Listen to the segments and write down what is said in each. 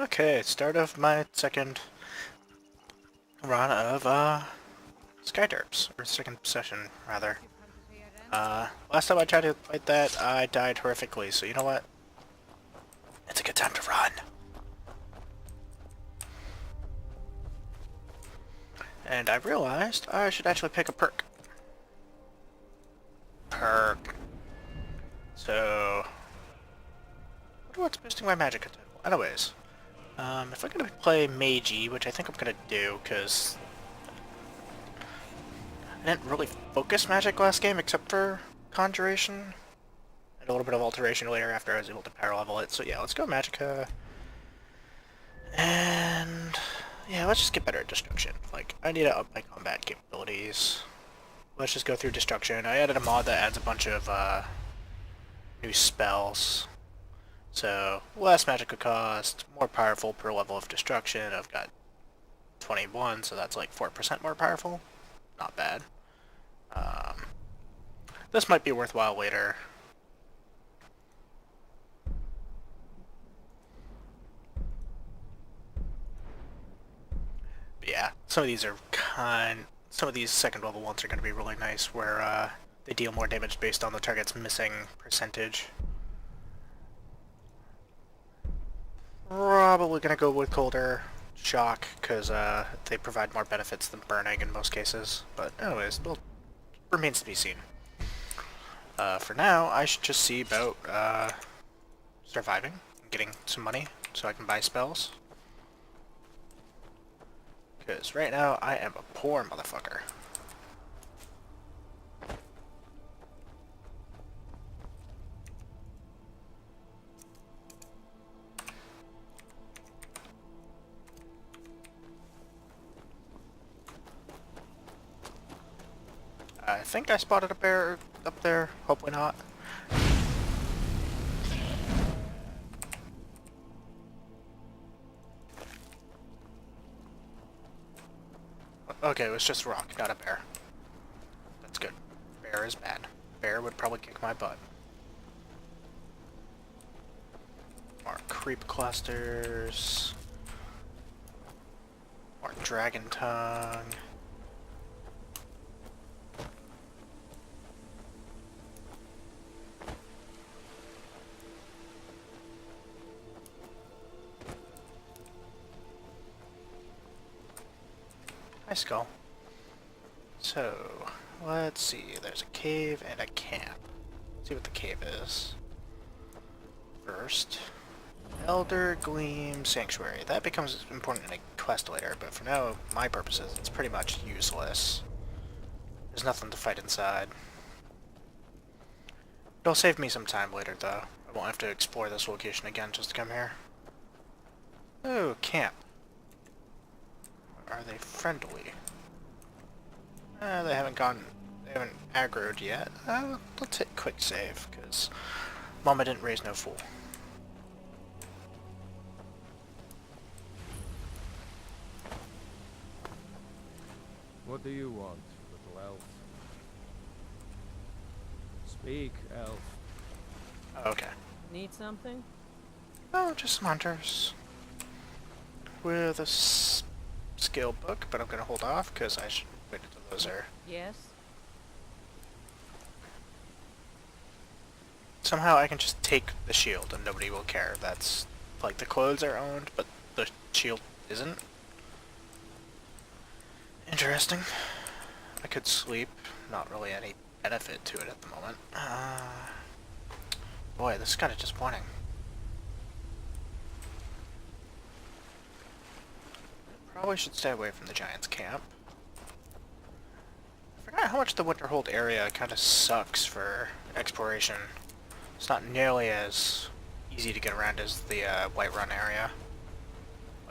Okay, start of my second run of Skyderpz, or second session rather. Last time I tried to fight that, I died horrifically, so you know what? It's a good time to run. And I realized I should actually pick a perk. So, what's boosting my magic attack? Anyways, if I'm gonna play Meiji, which I think I'm gonna do, because I didn't really focus magic last game except for Conjuration. And a little bit of Alteration later after I was able to power level it. So yeah, let's go Magicka. And yeah, let's just get better at Destruction. Like, I need to up my combat capabilities. Let's just go through Destruction. I added a mod that adds a bunch of new spells. So, less Magicka cost, more powerful per level of Destruction. I've got 21, so that's like 4% more powerful. Not bad. This might be worthwhile later. But yeah, some of these second level ones are going to be really nice, where they deal more damage based on the target's missing percentage. Probably going to go with Colder Shock, because they provide more benefits than burning in most cases. But anyways, it remains to be seen. For now, I should just see about surviving and getting some money so I can buy spells. Because right now, I am a poor motherfucker. I think I spotted a bear up there. Hopefully not. Okay, it was just rock, not a bear. That's good. Bear is bad. Bear would probably kick my butt. More creep clusters. More dragon tongue. Hi, Skull. So, let's see. There's a cave and a camp. Let's see what the cave is. First, Elder Gleam Sanctuary. That becomes important in a quest later, but for now, my purposes, it's pretty much useless. There's nothing to fight inside. It'll save me some time later, though. I won't have to explore this location again just to come here. Oh, camp. Are they friendly? They haven't aggroed yet. Let's hit quick save, because Mama didn't raise no fool. What do you want, little elf? Speak, elf. Okay. Need something? Oh, just some hunters. With a skill book, but I'm gonna hold off, because I should wait until those are... Yes. Somehow I can just take the shield and nobody will care. That's... like, the clothes are owned, but the shield isn't. Interesting. I could sleep. Not really any benefit to it at the moment. Boy, this is kind of disappointing. Probably should stay away from the Giants' camp. I forgot how much the Winterhold area kind of sucks for exploration. It's not nearly as easy to get around as the Whiterun area.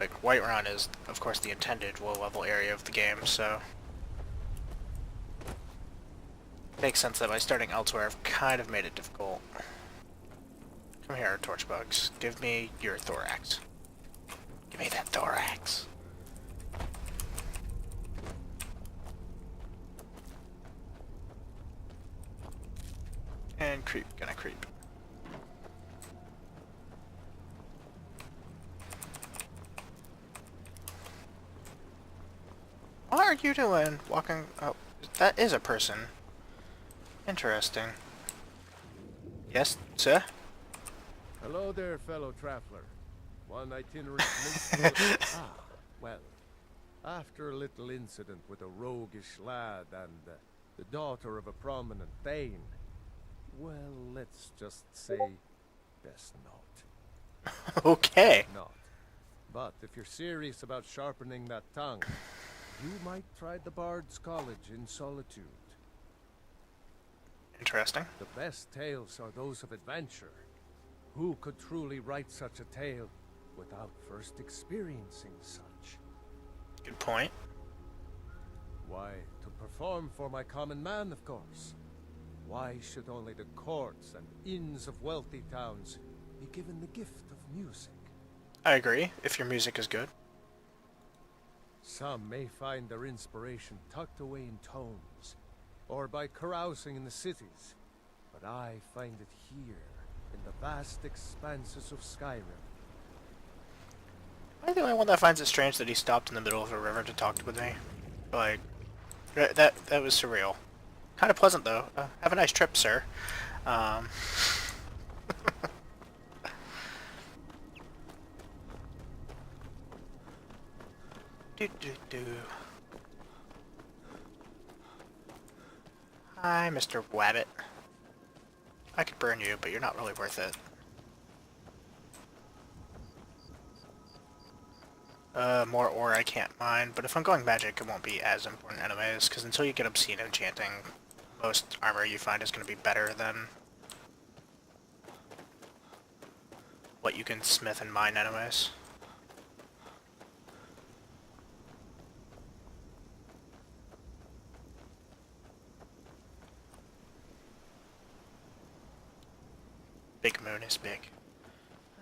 Like, Whiterun is, of course, the intended low-level area of the game, so... it makes sense that by starting elsewhere, I've kind of made it difficult. Come here, Torchbugs. Give me your thorax. Give me that thorax. And creep, gonna creep. What are you doing? Walking... Oh, that is a person. Interesting. Yes, sir? Hello there, fellow traveler. One itinerant well, after a little incident with a roguish lad and the daughter of a prominent thane, well, let's just say, best not. Okay. Not. But if you're serious about sharpening that tongue, you might try the Bard's College in Solitude. Interesting. The best tales are those of adventure. Who could truly write such a tale without first experiencing such? Good point. Why, to perform for my common man, of course. Why should only the courts and inns of wealthy towns be given the gift of music? I agree, if your music is good. Some may find their inspiration tucked away in tomes, or by carousing in the cities, but I find it here, in the vast expanses of Skyrim. Am I the only one that finds it strange that he stopped in the middle of a river to talk with me? Like, that was surreal. Kind of pleasant, though. Have a nice trip, sir. Do. Hi, Mr. Wabbit. I could burn you, but you're not really worth it. More ore I can't mine, but if I'm going magic, it won't be as important anyways, because until you get obscene enchanting, most armor you find is going to be better than what you can smith and mine anyways. Big moon is big.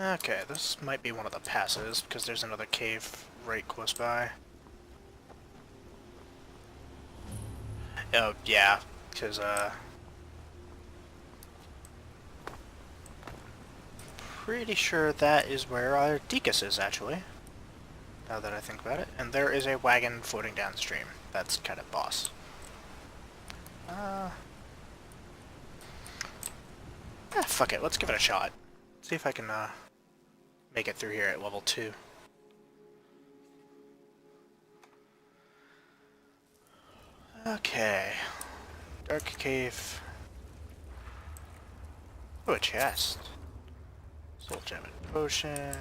Okay, this might be one of the passes, because there's another cave right close by. Oh, yeah, because, pretty sure that is where our Deacus is, actually. Now that I think about it. And there is a wagon floating downstream. That's kind of boss. Fuck it, let's give it a shot. See if I can, make it through here at level 2. Okay. Dark cave. Oh, a chest. Soul gem and potion.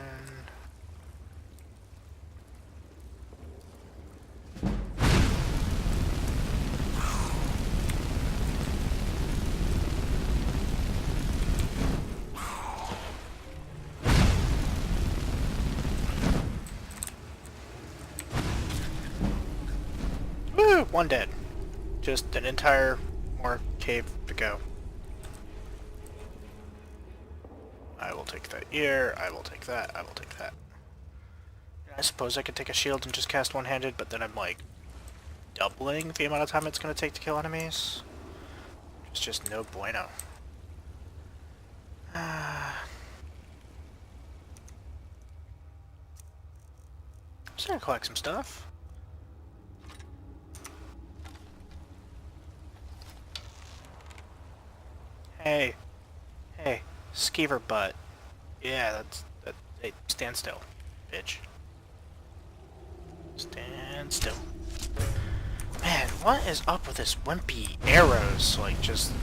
Woo! One dead. Just an entire more cave to go. I will take that here, I will take that, I will take that. I suppose I could take a shield and just cast one-handed, but then I'm like doubling the amount of time it's going to take to kill enemies. It's just no bueno. Just gonna collect some stuff. Hey, skeever butt. Yeah, hey, stand still, bitch. Stand still. Man, what is up with this wimpy arrows? Like, just...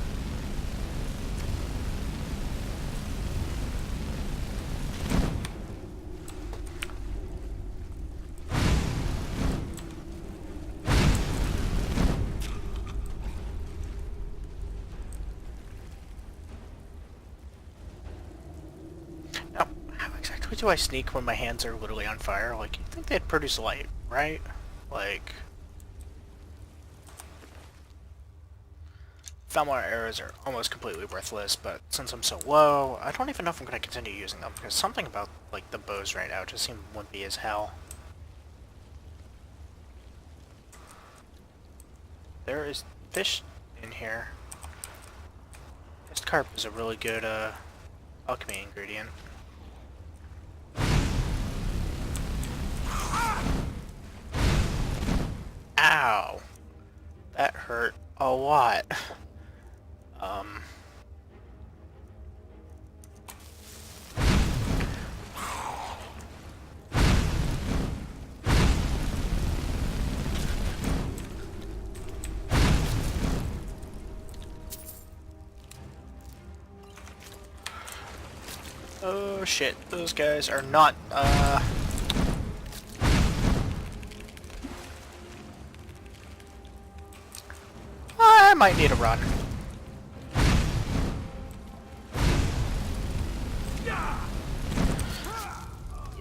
Now, how exactly do I sneak when my hands are literally on fire? Like, you'd think they'd produce light, right? Like... Thalmor arrows are almost completely worthless, but since I'm so low, I don't even know if I'm going to continue using them, because something about, like, the bows right now just seem wimpy as hell. There is fish in here. This carp is a really good, alchemy ingredient. Ow! a lot. Um... Oh shit, those guys are not, I might need a run.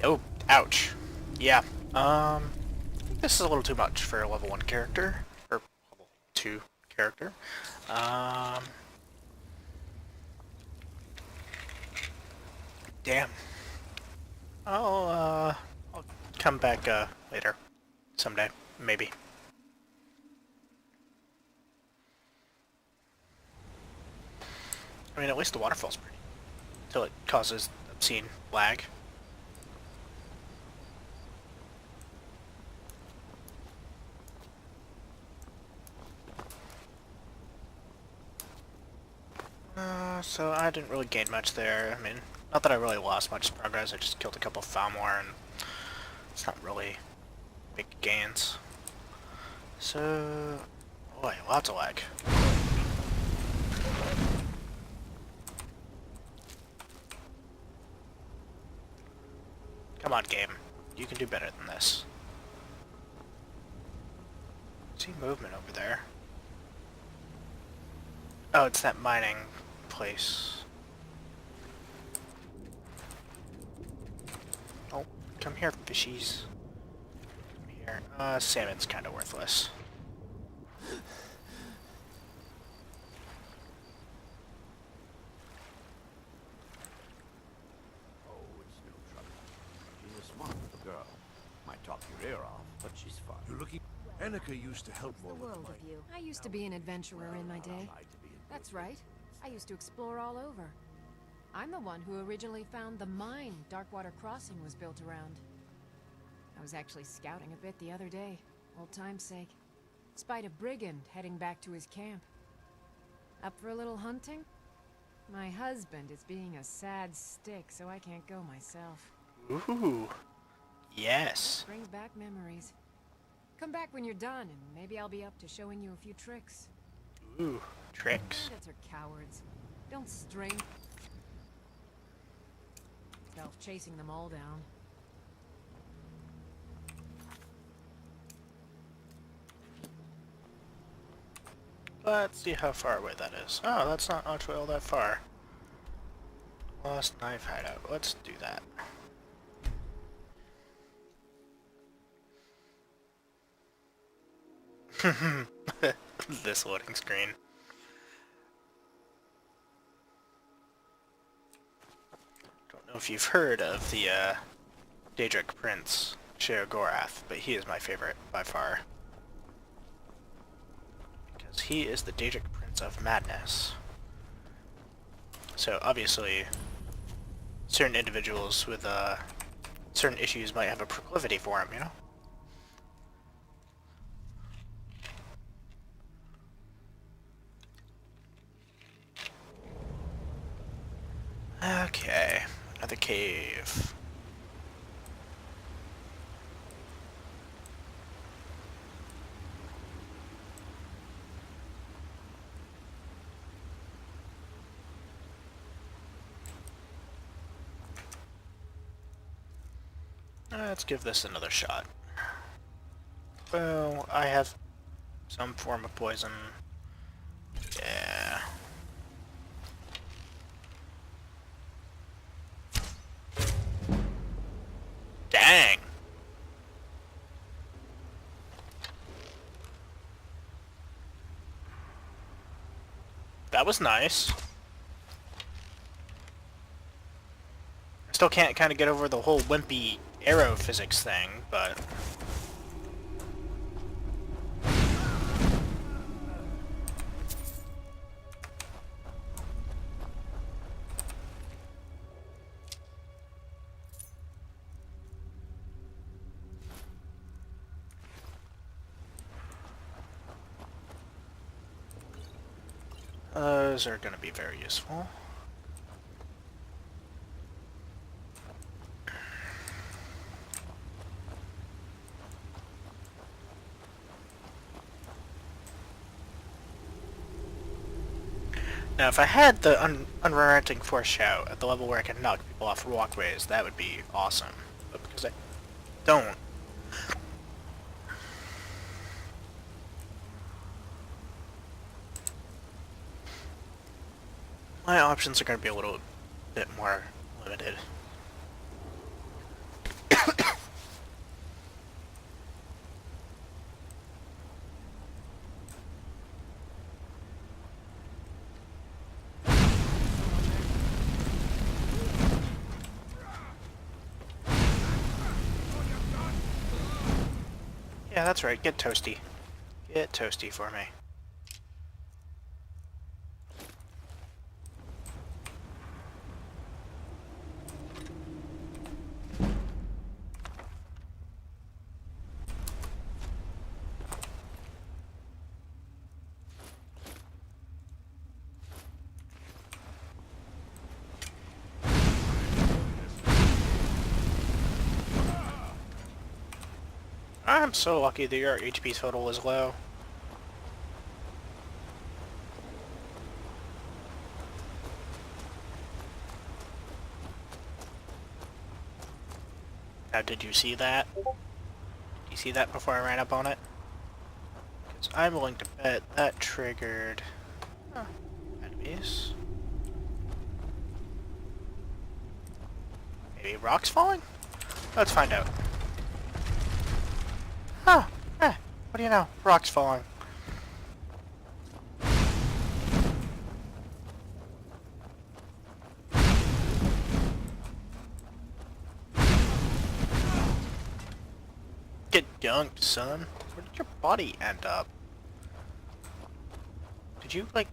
Oh, ouch. Yeah, I think this is a little too much for a level 1 character, or level 2 character. Damn. I'll come back, later. Someday. Maybe. I mean, at least the waterfall's pretty. Until it causes obscene lag. So I didn't really gain much there. I mean, not that I really lost much progress, I just killed a couple Falmor, and it's not really big gains. So... boy, lots of lag. Come on, game. You can do better than this. I see movement over there. Oh, it's that mining place. Oh, come here, fishies. Come here. Salmon's kind of worthless. Oh, it's no trouble. She's a smart little girl. Might talk your ear off, but she's fun. You're looking... Annika used to help more The with world my... of you. I used to be an adventurer in my day. That's right. I used to explore all over. I'm the one who originally found the mine Darkwater Crossing was built around. I was actually scouting a bit the other day, old time's sake. Spied a brigand heading back to his camp. Up for a little hunting? My husband is being a sad stick, so I can't go myself. Ooh. Yes. Brings back memories. Come back when you're done, and maybe I'll be up to showing you a few tricks. Ooh. Tricks. Bandits are cowards. Don't string. Self chasing them all down. Let's see how far away that is. Oh, that's not actually all that far. Lost knife hideout. Let's do that. This loading screen. Don't know if you've heard of the Daedric Prince, Sheogorath, but he is my favorite by far. Because he is the Daedric Prince of Madness. So obviously, certain individuals with certain issues might have a proclivity for him, you know? Okay, another cave. Let's give this another shot. Well, I have some form of poison. Yeah. Dang! That was nice. I still can't kind of get over the whole wimpy arrow physics thing, but... Those are going to be very useful. Now, if I had the unrelenting force shout at the level where I can knock people off walkways, that would be awesome. But because I don't, my options are going to be a little bit more limited. Yeah, that's right. Get toasty. Get toasty for me. I'm so lucky that your HP total is low. Now, did you see that? Did you see that before I ran up on it? Because I'm willing to bet that triggered... Huh. Enemies. Maybe rocks falling? Let's find out. Oh, what do you know? Rocks falling. Get dunked, son. Where did your body end up? Did you, like,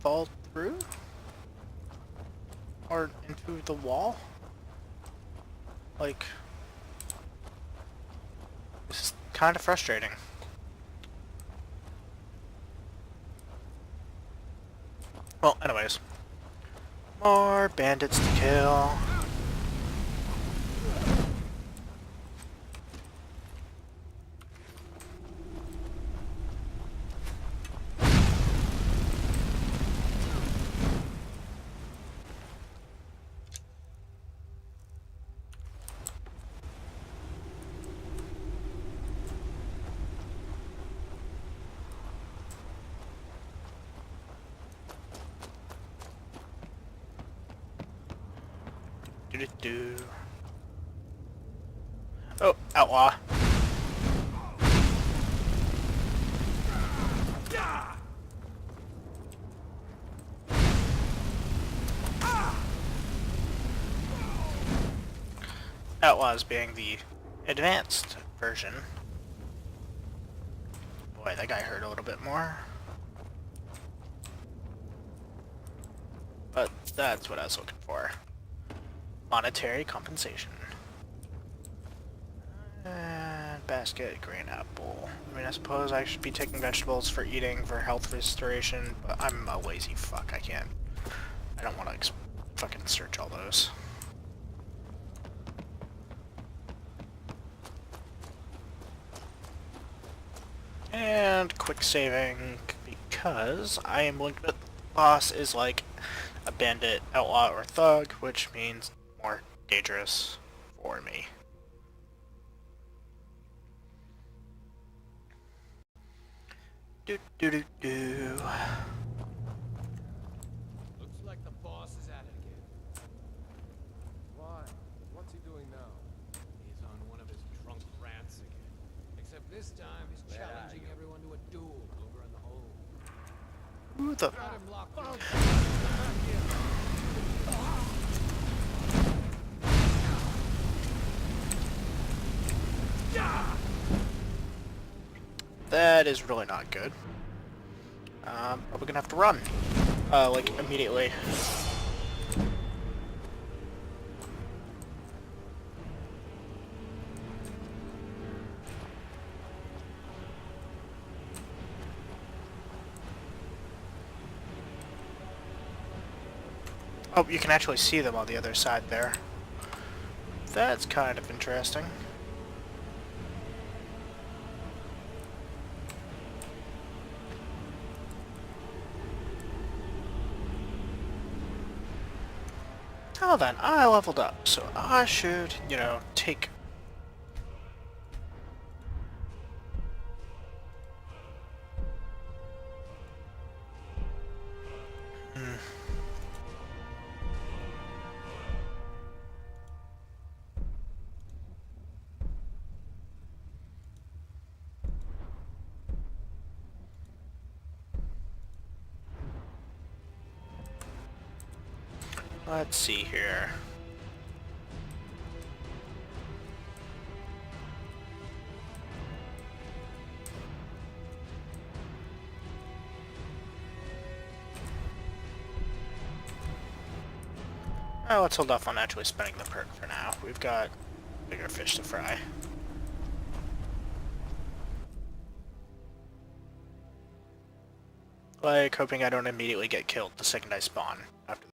fall through? Or into the wall? Like... This is kind of frustrating. Well, anyways. More bandits to kill. Do-do-do. Oh, outlaw. Outlaws being the advanced version. Boy, that guy hurt a little bit more. But that's what I was looking for. Monetary compensation. And basket, green apple. I mean, I suppose I should be taking vegetables for eating for health restoration, but I'm a lazy fuck. I can't. I don't want to fucking search all those. And quick saving, because I am linked with the boss is like a bandit, outlaw, or thug, which means more dangerous for me. Do do do do. Looks like the boss is at it again. Why? What's he doing now? He's on one of his drunk rants again. Except this time he's challenging everyone to a duel over in the hole. Who the? Got him locked up. That is really not good. Probably gonna have to run. Like, immediately. Oh, you can actually see them on the other side there. That's kind of interesting. Oh then, I leveled up, so I should, you know, take... Let's see here. Oh, let's hold off on actually spending the perk for now. We've got bigger fish to fry. Like, hoping I don't immediately get killed the second I spawn after.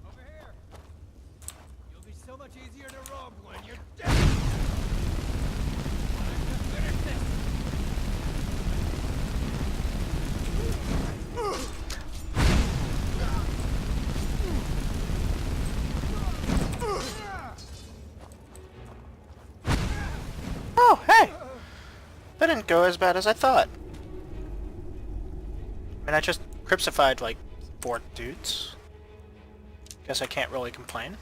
Over here. You'll be so much easier to rob when you're dead. Oh, hey! That didn't go as bad as I thought. I mean, I just cryptified like 4 dudes. Guess I can't really complain.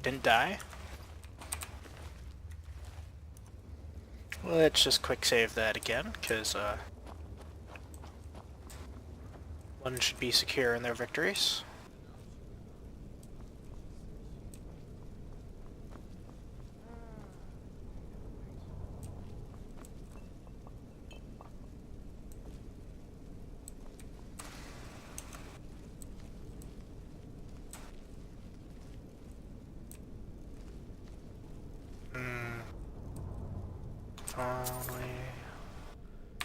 Didn't die. Let's just quick save that again, because one should be secure in their victories.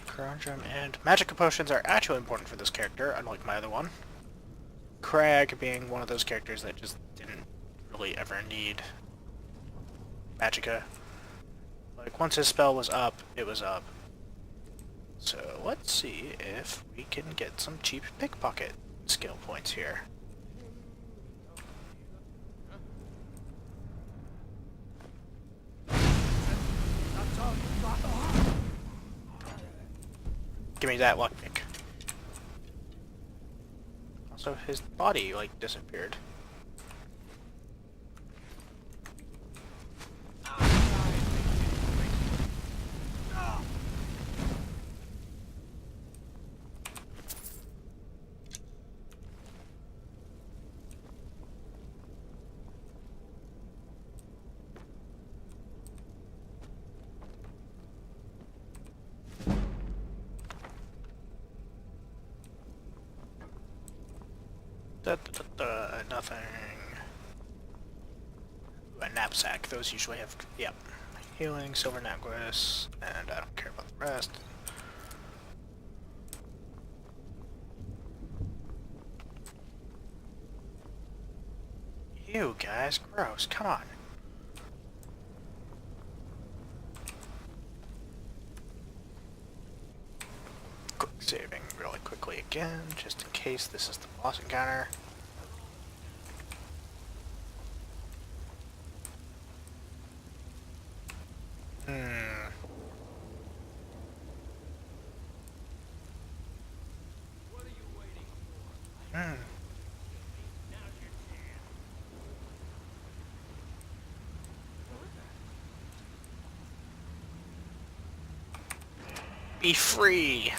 Conundrum and magic potions are actually important for this character, unlike my other one. Crag being one of those characters that just didn't really ever need magicka. Like, once his spell was up, it was up. So let's see if we can get some cheap pickpocket skill points here. Give me that lockpick. Also, his body, like, disappeared. Nothing. A knapsack. Those usually have, yep. Healing, silver necklace, and I don't care about the rest. You guys, gross. Come on. Quick saving really quickly again, just in case this is the boss encounter. What are you waiting for? Now's your chance. Be free!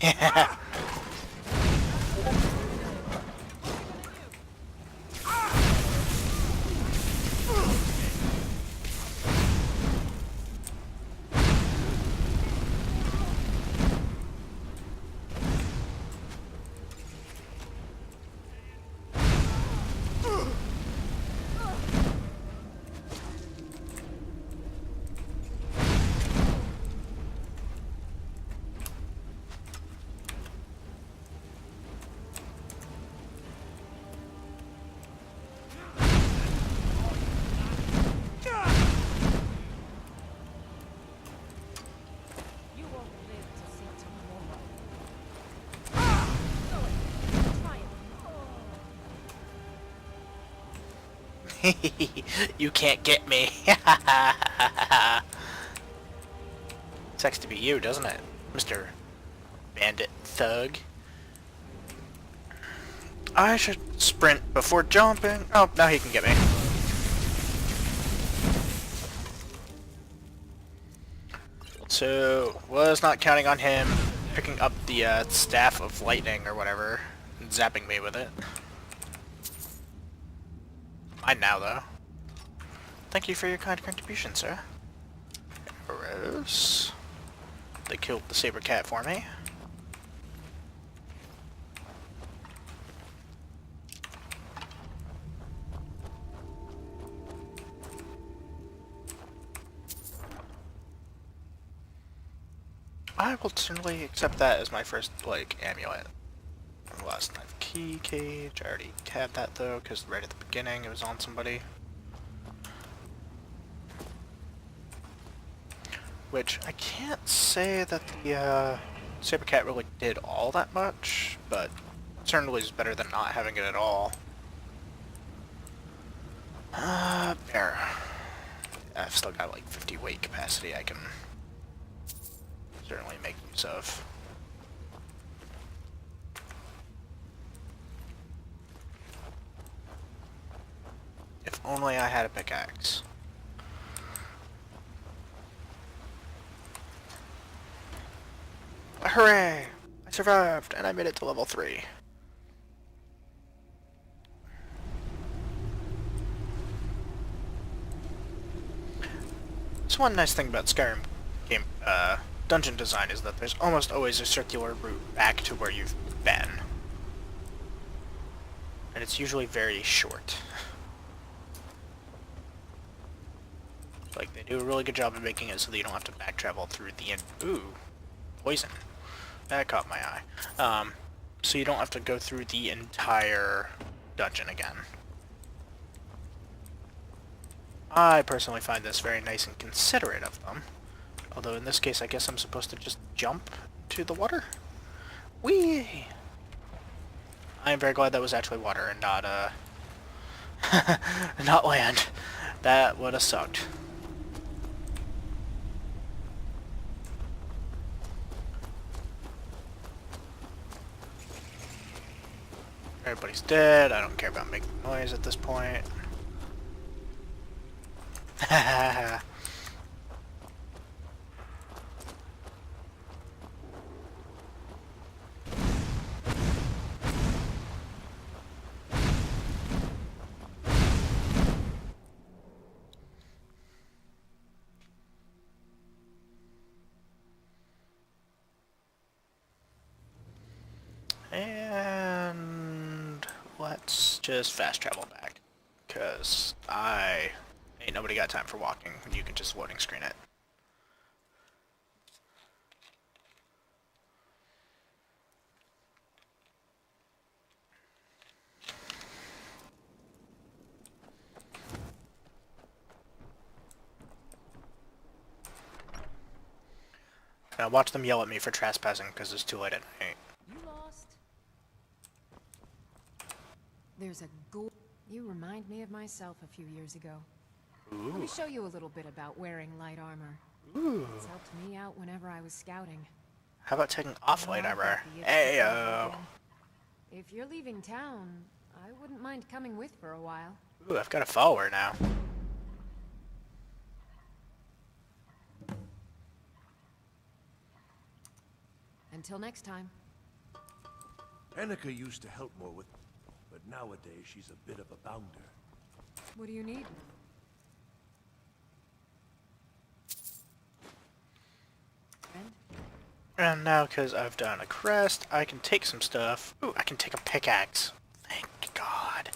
Yeah. You can't get me. Sucks to be you, doesn't it, Mr. Bandit Thug? I should sprint before jumping. Oh, now he can get me. So, was not counting on him picking up the staff of lightning or whatever and zapping me with it. Mine now, though. Thank you for your kind contribution, sir. Arrows. They killed the saber cat for me. I will certainly accept that as my first, like, amulet. Last knife key cage. I already had that, though, because right at the beginning it was on somebody. Which, I can't say that the saber cat really did all that much, but certainly is better than not having it at all. Bear. I've still got like 50 weight capacity I can certainly make use of. If only I had a pickaxe. Hooray! I survived, and I made it to level 3. So one nice thing about Skyrim game dungeon design is that there's almost always a circular route back to where you've been. And it's usually very short. Like, they do a really good job of making it so that you don't have to back travel through the end. Ooh, poison. That caught my eye. So you don't have to go through the entire dungeon again. I personally find this very nice and considerate of them. Although in this case I guess I'm supposed to just jump to the water? Whee! I am very glad that was actually water and not, not land. That would have sucked. Everybody's dead. I don't care about making noise at this point. And let's just fast travel back, because ain't nobody got time for walking. You can just loading screen it. Now watch them yell at me for trespassing because it's too late at night. You lost. There's a ghoul. You remind me of myself a few years ago. Ooh. Let me show you a little bit about wearing light armor. Ooh. It's helped me out whenever I was scouting. How about taking off light Now I've got armor? the itch to travel Ayo. again. If you're leaving town, I wouldn't mind coming with for a while. Ooh, I've got a follower now. Until next time. Annika used to help more with, but nowadays she's a bit of a bounder. What do you need? Friend? And now, because I've done a crest, I can take some stuff. Ooh, I can take a pickaxe. Thank God.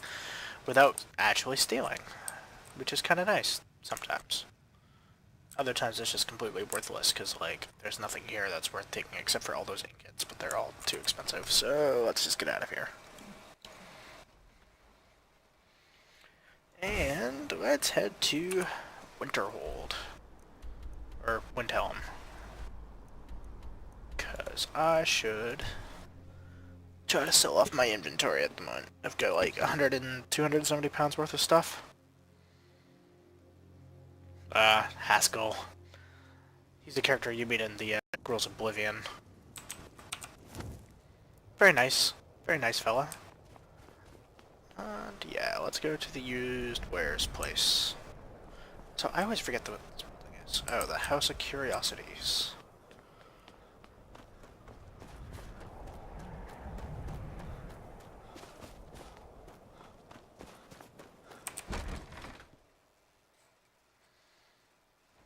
Without actually stealing. Which is kind of nice, sometimes. Other times it's just completely worthless, because, like, there's nothing here that's worth taking except for all those ingots, but they're all too expensive, so let's just get out of here. And let's head to Winterhold. Or Windhelm. Because I should try to sell off my inventory at the moment. I've got like 100 and 270 pounds worth of stuff. Haskell. He's the character you meet in the Girls Oblivion. Very nice fella. And yeah, let's go to the used wares place. So I always forget what this building is. Oh, the House of Curiosities.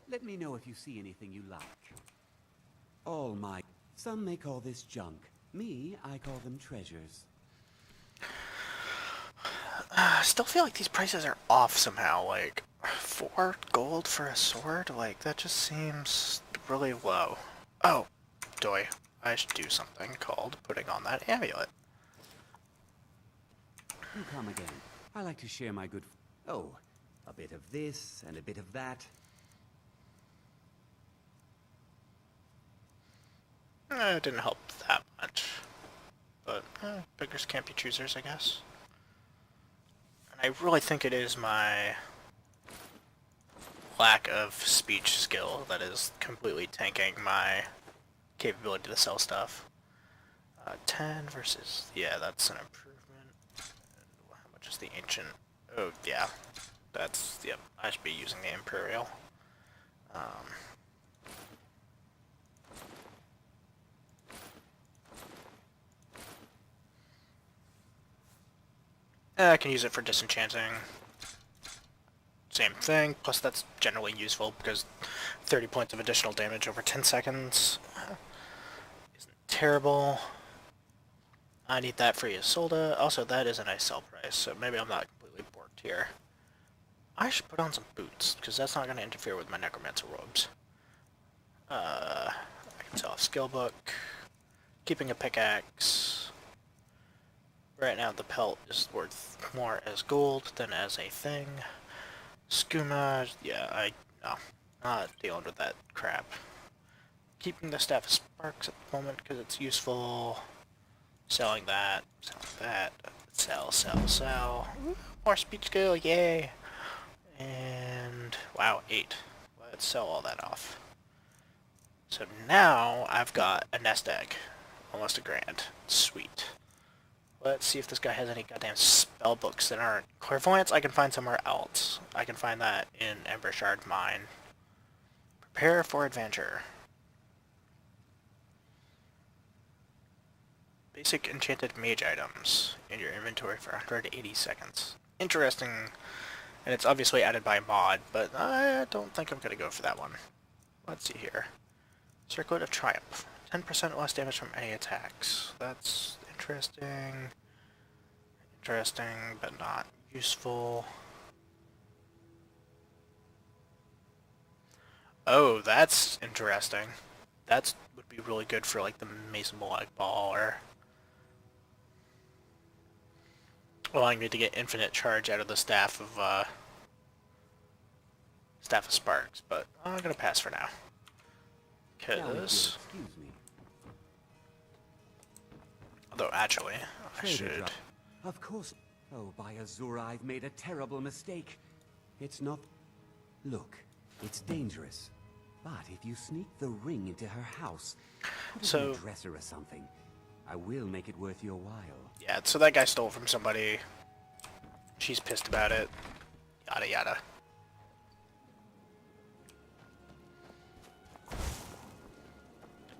Let me know if you see anything you like. All my... Some may call this junk. Me, I call them treasures. I still feel like these prices are off somehow. Like, 4 gold for a sword? Like, that just seems really low. Oh, doy. I should do something called putting on that amulet. You come again. I like to share my good... Oh, a bit of this and a bit of that. It didn't help that much. But, beggars can't be choosers, I guess. And I really think it is my lack of speech skill that is completely tanking my capability to sell stuff. 10 versus... yeah, that's an improvement. And how much is the ancient? Oh, yeah. That's... yep, I should be using the Imperial. I can use it for disenchanting. Same thing, plus that's generally useful because 30 points of additional damage over 10 seconds isn't terrible. I need that for Isolde. Also, that is a nice sell price, so maybe I'm not completely borked here. I should put on some boots, because that's not going to interfere with my Necromancer robes. I can sell a skill book. Keeping a pickaxe. Right now the pelt is worth more as gold than as a thing. Skooma, yeah, no, not dealing with that crap. Keeping the Staff of Sparks at the moment because it's useful. Selling that, sell. Ooh, more speech skill, yay! And, wow, 8. Let's sell all that off. So now I've got a nest egg. Almost $1,000. Sweet. Let's see if this guy has any goddamn spell books that aren't... Clairvoyance I can find somewhere else. I can find that in Ember Shard Mine. Prepare for adventure. Basic enchanted mage items in your inventory for 180 seconds. Interesting. And it's obviously added by mod, but I don't think I'm going to go for that one. Let's see here. Circlet of Triumph. 10% less damage from any attacks. That's interesting. Interesting, but not useful. Oh, that's interesting. That would be really good for like the Mason Black Ball or allowing me to get infinite charge out of the Staff of Sparks, but I'm gonna pass for now. Cause although actually, I should. Of course. Oh, by Azura, I've made a terrible mistake. It's not... Look, it's dangerous. But if you sneak the ring into her house, put it in a dresser or something, I will make it worth your while. Yeah, so that guy stole from somebody. She's pissed about it. Yada yada.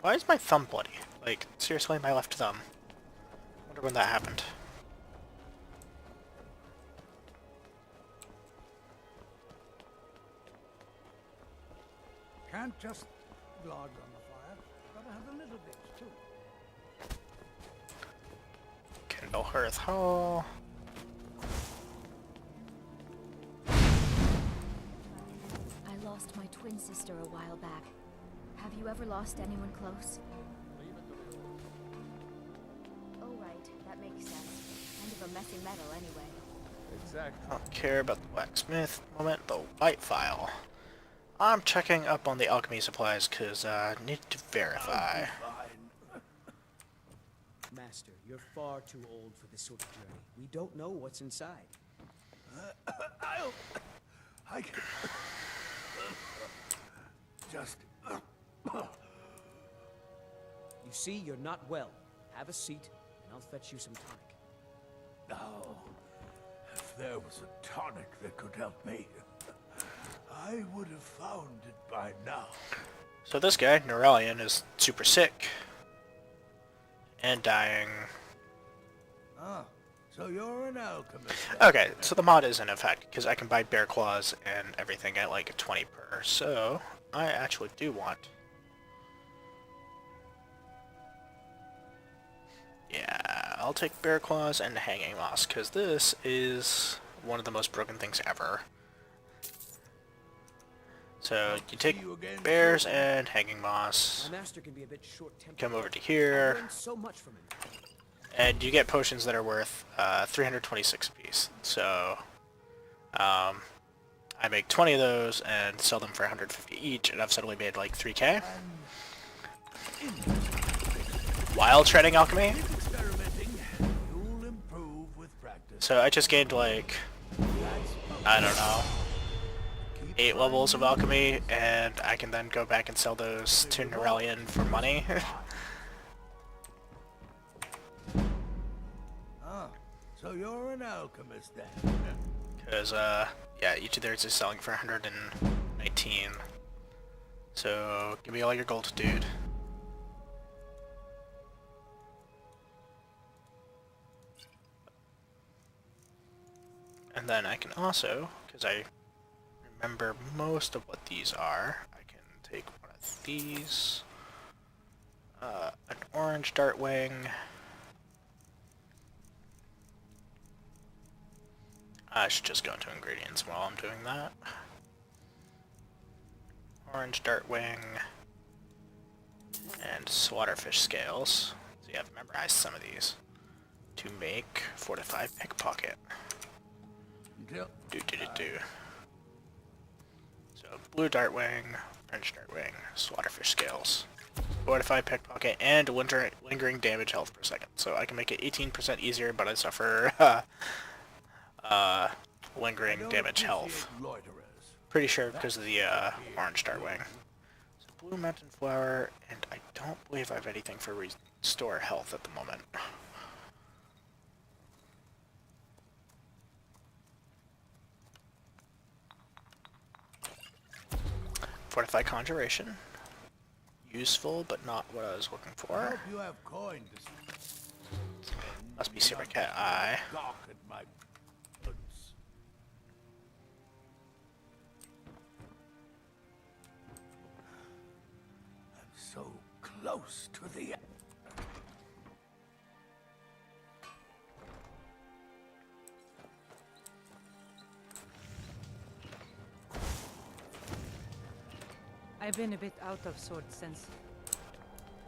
Why is my thumb bloody? Like, seriously, my left thumb. Wonder when that happened. Can't just blood on the fire. Gotta have a little bit too. Kindle Hearth Hall. I lost my twin sister a while back. Have you ever lost anyone close? Oh right, that makes sense. Kind of a messy metal anyway. Exactly. I don't care about the blacksmith moment, the white file. I'm checking up on the alchemy supplies because I need to verify. Master, you're far too old for this sort of journey. We don't know what's inside. Just... You see, you're not well. Have a seat, and I'll fetch you some tonic. Oh, if there was a tonic that could help me, I would have found it by now. So this guy, Neuralian, is super sick. And dying. Ah, so you're an alchemist. Okay, so the mod is in effect, because I can buy bear claws and everything at like a 20 per. So, I actually do want... Yeah, I'll take bear claws and hanging moss, because this is one of the most broken things ever. So you take bears and hanging moss, My master can be a bit short-tempered. come over to I here, learned so much from him. and you get potions that are worth 326 apiece. So I make 20 of those and sell them for 150 each, and I've suddenly made like 3k. While treading alchemy. You'll improve with practice. So I just gained like, I don't know, 8 levels of alchemy, and I can then go back and sell those to Neuralian for money. Ah, so you're an alchemist then. Because, yeah, each of theirs is selling for 119. So, give me all your gold, dude. And then I can also, because I remember most of what these are, I can take one of these, an orange dartwing, I should just go into ingredients while I'm doing that. Orange dartwing, and slaughterfish scales. So yeah, I've memorized some of these to make fortified pickpocket. So blue dartwing, orange dartwing, slaughterfish scales, fortified pickpocket, and lingering damage health per second. So I can make it 18% easier, but I suffer lingering damage health. Pretty sure because of the orange dartwing. So blue mountain flower, and I don't believe I have anything for restore health at the moment. Fortified conjuration. Useful, but not what I was looking for. You have coin to Must be Super Cat Eye. I'm so close to the end. I've been a bit out of sorts since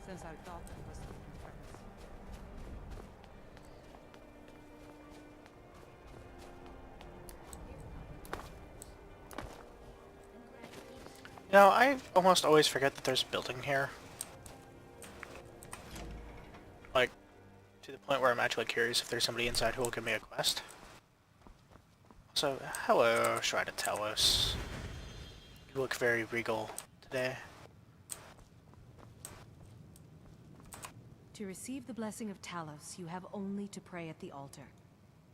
our daughter was taken from us. You know, I almost always forget that there's a building here. Like, to the point where I'm actually curious if there's somebody inside who will give me a quest. So, hello, Shrine of Talos. You look very regal today. To receive the blessing of Talos, you have only to pray at the altar.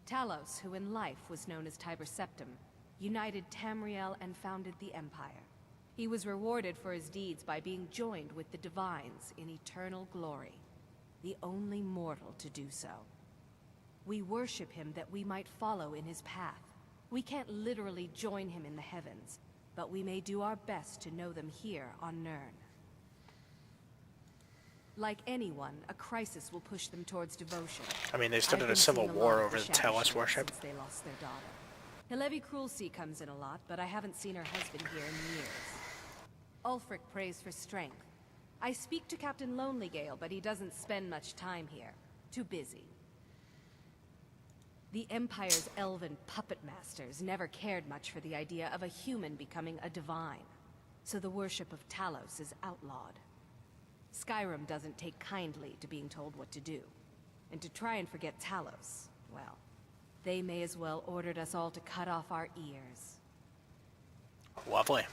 Talos, who in life was known as Tiber Septim, united Tamriel and founded the Empire. He was rewarded for his deeds by being joined with the Divines in eternal glory, the only mortal to do so. We worship him that we might follow in his path. We can't literally join him in the heavens, but we may do our best to know them here on Nirn. Like anyone, a crisis will push them towards devotion. I mean, they I've started a been civil seeing a war lot of over the Shadow Talos Shades worship. since they lost their daughter. Hilevi Cruelseat comes in a lot, but I haven't seen her husband here in years. Ulfric prays for strength. I speak to Captain Lonelygale, but he doesn't spend much time here. Too busy. The Empire's elven puppet masters never cared much for the idea of a human becoming a divine, so the worship of Talos is outlawed. Skyrim doesn't take kindly to being told what to do. And to try and forget Talos, well, they may as well ordered us all to cut off our ears. Lovely.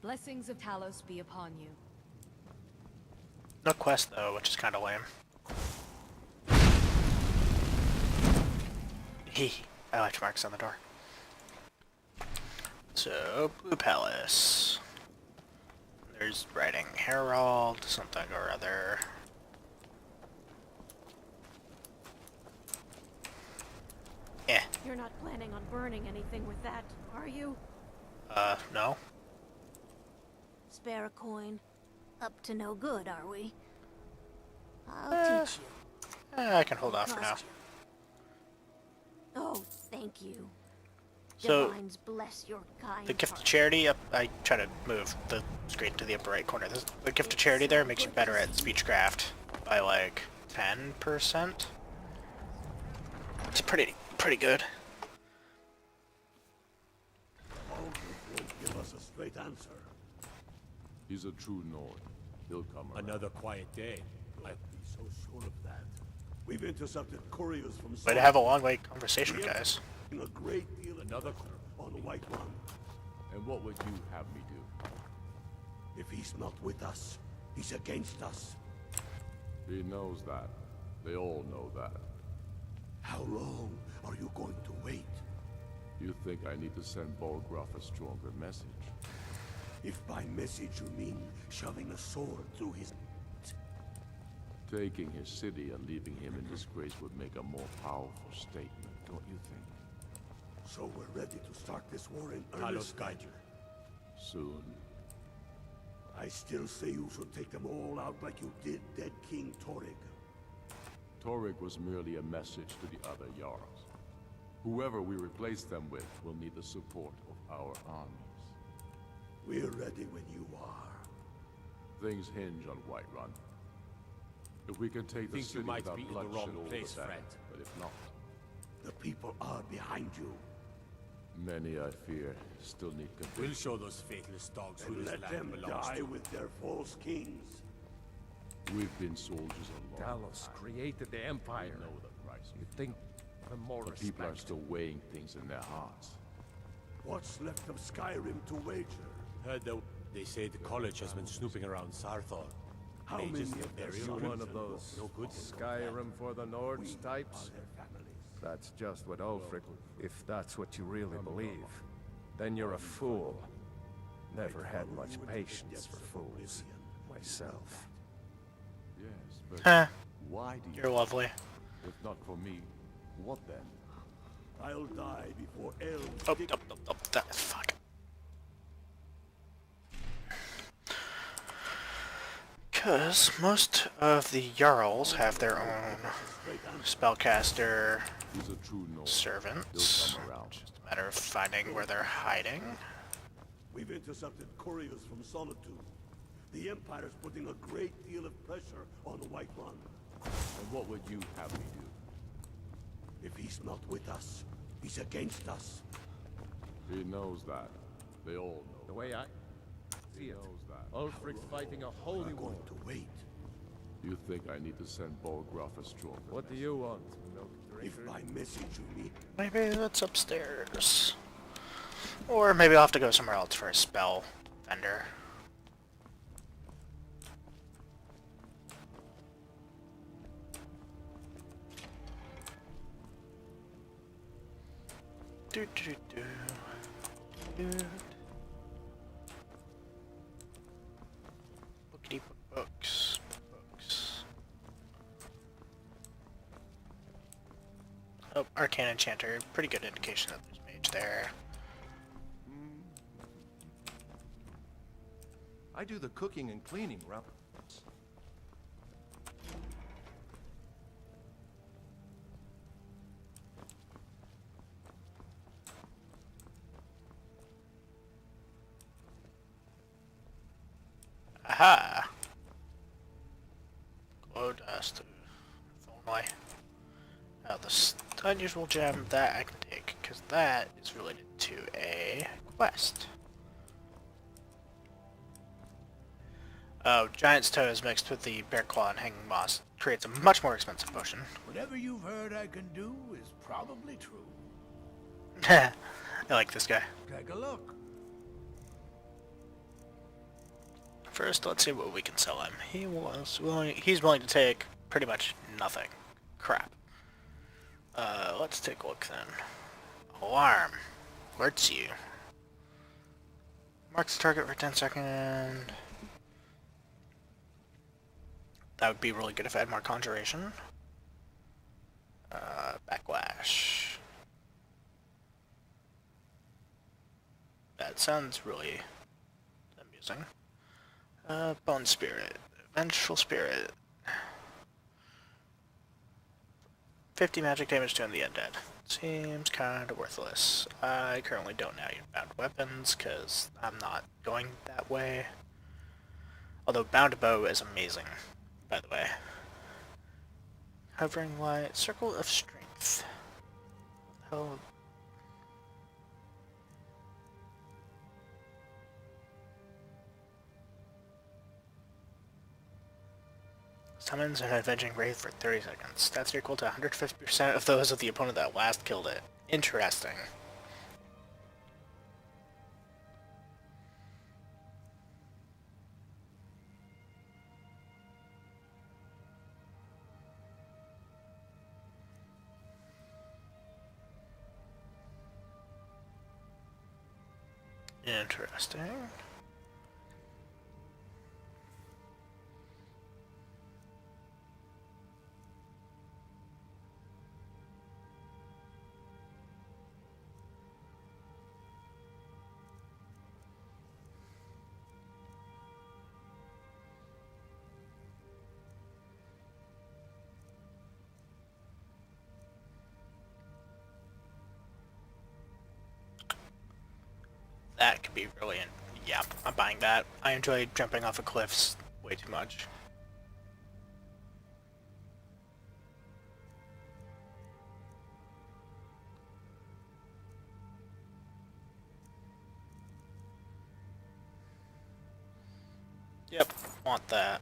Blessings of Talos be upon you. No quest though, which is kind of lame. I left marks on the door. So, Blue Palace. There's writing Herald, something or other. Yeah. You're not planning on burning anything with that, are you? No. Spare a coin. Up to no good, are we? I'll teach you. I can hold off for now. Oh, thank you. So, Divines bless your kind the gift of heart. charity, I try to move the screen to the upper right corner. The gift of charity there makes you better at speechcraft by like 10%. It's pretty good. Aldrich won't give us a straight answer. He's a true Nord. He'll come around. Another quiet day. I'd be so sure of that. We've intercepted couriers from Way to have a long way conversation, guys. a great deal of another on the White One. And what would you have me do? If he's not with us, he's against us. He knows that. They all know that. How long are you going to wait? You think I need to send Bolgraf a stronger message? If by message you mean shoving a sword through his... Taking his city and leaving him in disgrace would make a more powerful statement, don't you think? So we're ready to start this war in earnest, Skyder. Soon. I still say you should take them all out like you did dead King Torrig. Torrig was merely a message to the other Jarls. Whoever we replace them with will need the support of our armies. We're ready when you are. Things hinge on Whiterun. If we can take the city without bloodshed, all the better. But if not, the people are behind you. Many, I fear, still need convincing. We'll show those faithless dogs who this land belongs to. Die with their false kings. We've been soldiers a long Talos created the Empire. We know the price. You think the more But people are still weighing things in their hearts. What's left of Skyrim to wager? Heard that they say the college has been snooping around Sarthor. How many of their You one of those Skyrim for the Nords types? That's just what Ulfric... If that's what you really believe, then you're a fool. Never had much patience for fools. Myself. Yes, but Huh. why do you... You're lovely. If not for me, what then? I'll die before elves... Fuck. Because most of the Jarls have their own spellcaster He's a true Nord. servants. He'll come around. Just a matter of finding where they're hiding. We've intercepted couriers from Solitude. The Empire's putting a great deal of pressure on the White One. And what would you have me do? If he's not with us, he's against us. He knows that. They all know. The way I see it, knows that. Ulfric's fighting a holy We're war. going to wait. You think I need to send Bolgraf a stronger What do message? you want, milk If drinker? by message you mean... Maybe that's upstairs. Or maybe I'll have to go somewhere else for a spell vendor. Do do do do. Bookity books. Oh, Arcane Enchanter. Pretty good indication that there's mage there. I do the cooking and cleaning, Rob. Aha! Glow dust. If only. Now the unusual gem that I can take, because that is related to a quest. Oh, Giant's Toes mixed with the Bear Claw and Hanging Moss creates a much more expensive potion. Whatever you've heard I can do is probably true. I like this guy. Take a look. First, let's see what we can sell him. He's willing to take pretty much nothing. Crap. Let's take a look then. Alarm. Alerts you. Marks the target for 10 seconds. That would be really good if I had more conjuration. Backlash. That sounds really amusing. Bone Spirit. Vengeful Spirit. 50 magic damage to the undead. Seems kinda worthless. I currently don't now use bound weapons, because I'm not going that way. Although bound bow is amazing, by the way. Hovering light. Circle of strength. Hell. Summons an avenging wraith for 30 seconds. Stats are equal to 150% of those of the opponent that last killed it. Interesting. Interesting. That could be brilliant. Yeah, I'm buying that. I enjoy jumping off of cliffs way too much. Yep, want that.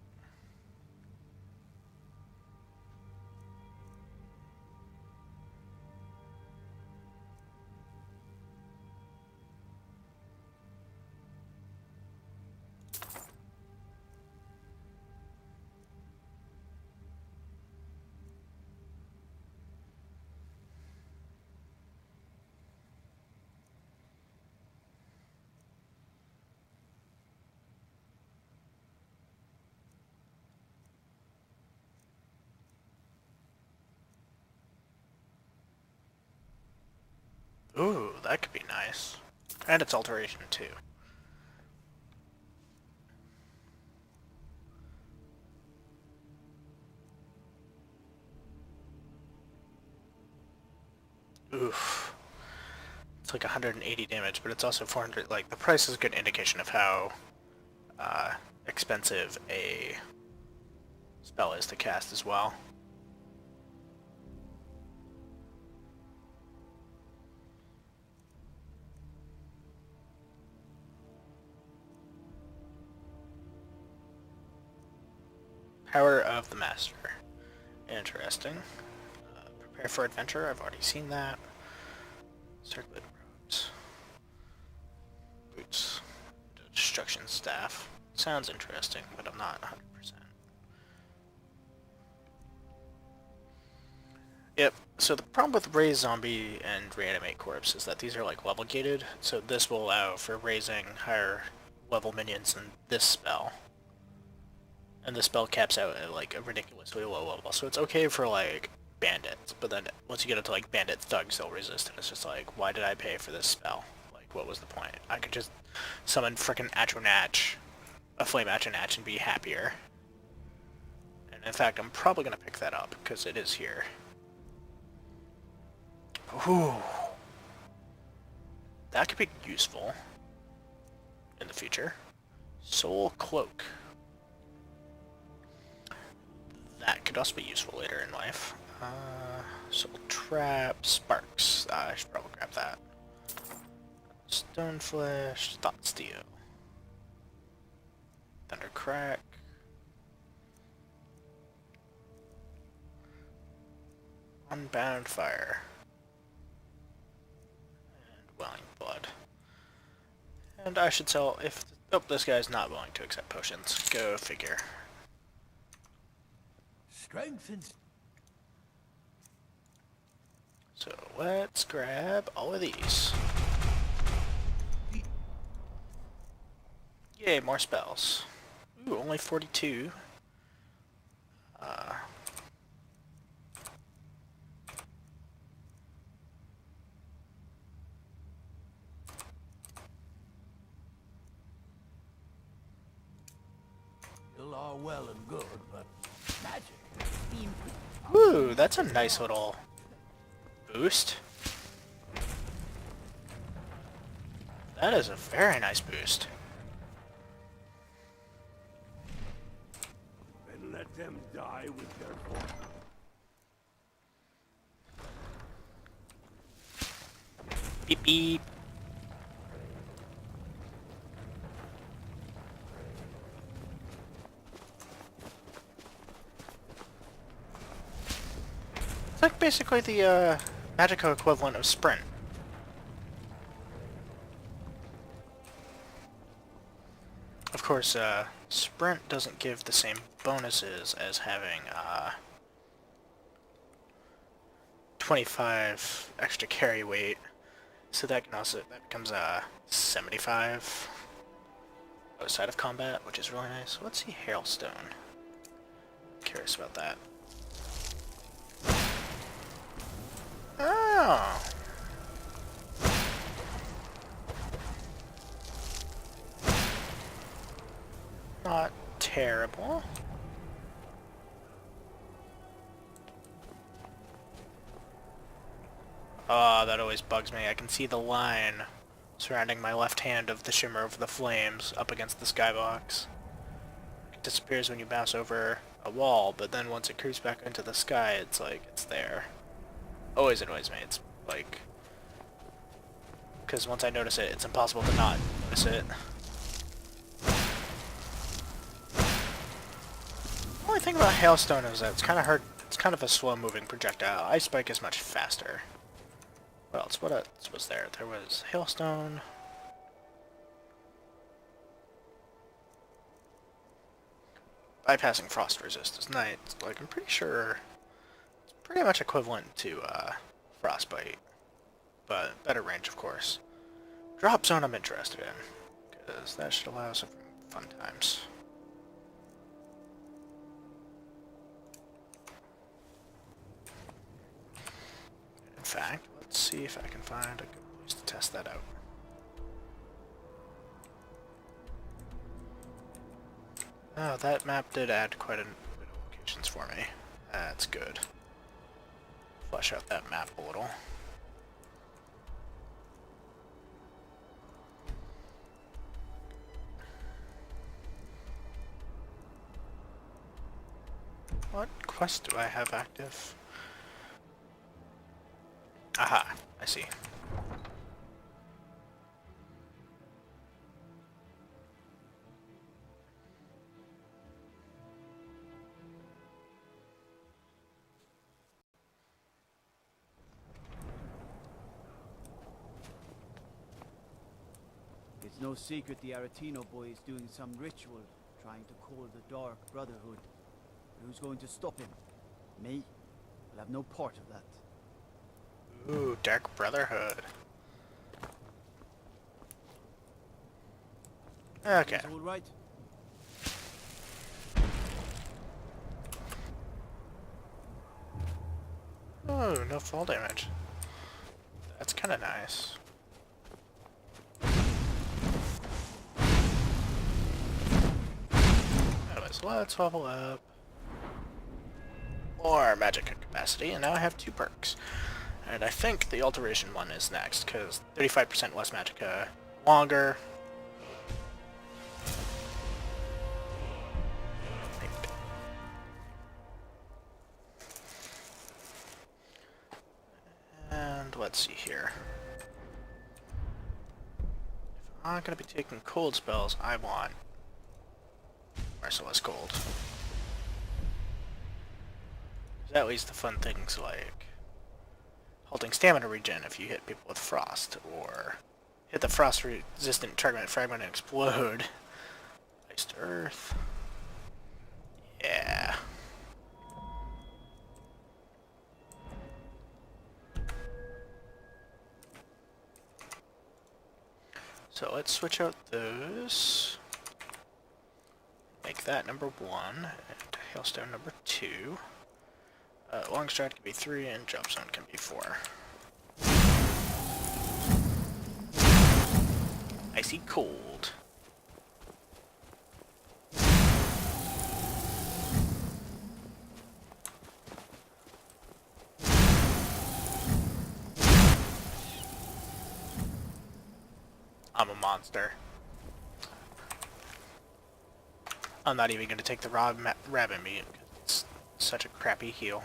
Ooh, that could be nice. And it's alteration too. Oof. It's like 180 damage, but it's also 400. Like, the price is a good indication of how expensive a spell is to cast as well. Power of the Master. Interesting. Prepare for adventure. I've already seen that. Circlet robes. Boots. Destruction staff. Sounds interesting, but I'm not 100%. Yep. So the problem with raise zombie and reanimate corpse is that these are like level gated. So this will allow for raising higher level minions than this spell. And the spell caps out at like a ridiculously low level, so it's okay for like bandits, but then once you get into like bandit thugs, they'll resist, and it's just like, why did I pay for this spell? Like, what was the point? I could just summon frickin' Atronach, a flame Atronach, and be happier. And in fact, I'm probably gonna pick that up, because it is here. Ooh. That could be useful in the future. Soul Cloak. That could also be useful later in life. Soul Trap, Sparks. I should probably grab that. Stoneflesh, Thought Steel. Thundercrack. Unbound Fire. And Welling Blood. And I should sell, if Oh, this guy's not willing to accept potions. Go figure. Strength and... So let's grab all of these. Yay, more spells. Ooh, only 42. Still all well and good, but magic. Ooh, that's a nice little boost. That is a very nice boost. And let them die with their form. Beep beep. It's like basically the Magico equivalent of Sprint. Of course, Sprint doesn't give the same bonuses as having 25 extra carry weight, so that becomes 75 outside of combat, which is really nice. Let's see Hailstone. Curious about that. Oh. Not terrible. Ah, that always bugs me. I can see the line surrounding my left hand of the Shimmer of the Flames up against the skybox. It disappears when you bounce over a wall, but then once it creeps back into the sky, it's like, it's there. Always annoys me. It's like... because once I notice it, it's impossible to not notice it. The only thing about Hailstone is that it's kind of hard. It's kind of a slow-moving projectile. Ice Spike is much faster. What else? What else was there? There was Hailstone. Bypassing Frost Resist is nice. Like, I'm pretty sure it's pretty much equivalent to Frostbite, but better range, of course. Drop Zone I'm interested in, because that should allow some fun times. In fact, let's see if I can find a good place to test that out. Oh, that map did add quite a bit of locations for me. That's good. Flesh out that map a little. What quest do I have active? Aha, I see. It's no secret the Aretino boy is doing some ritual, trying to call the Dark Brotherhood. Who's going to stop him? Me? I'll have no part of that. Ooh, Dark Brotherhood. Okay. All right. Oh, no fall damage. That's kind of nice. Anyways, let's level up. More magic capacity, and now I have 2 perks. And I think the alteration one is next, because 35% less magicka, longer. And let's see here. If I'm not going to be taking cold spells, I want Merciless Cold. That leads to fun things like halting stamina regen if you hit people with frost, or hit the frost resistant target fragment and explode. Ice to earth. Yeah. So let's switch out those. Make that number 1, and hailstone number 2. Long stride can be 3, and jump zone can be 4. Icy cold. I'm a monster. I'm not even going to take the rabbit meat because it's such a crappy heal.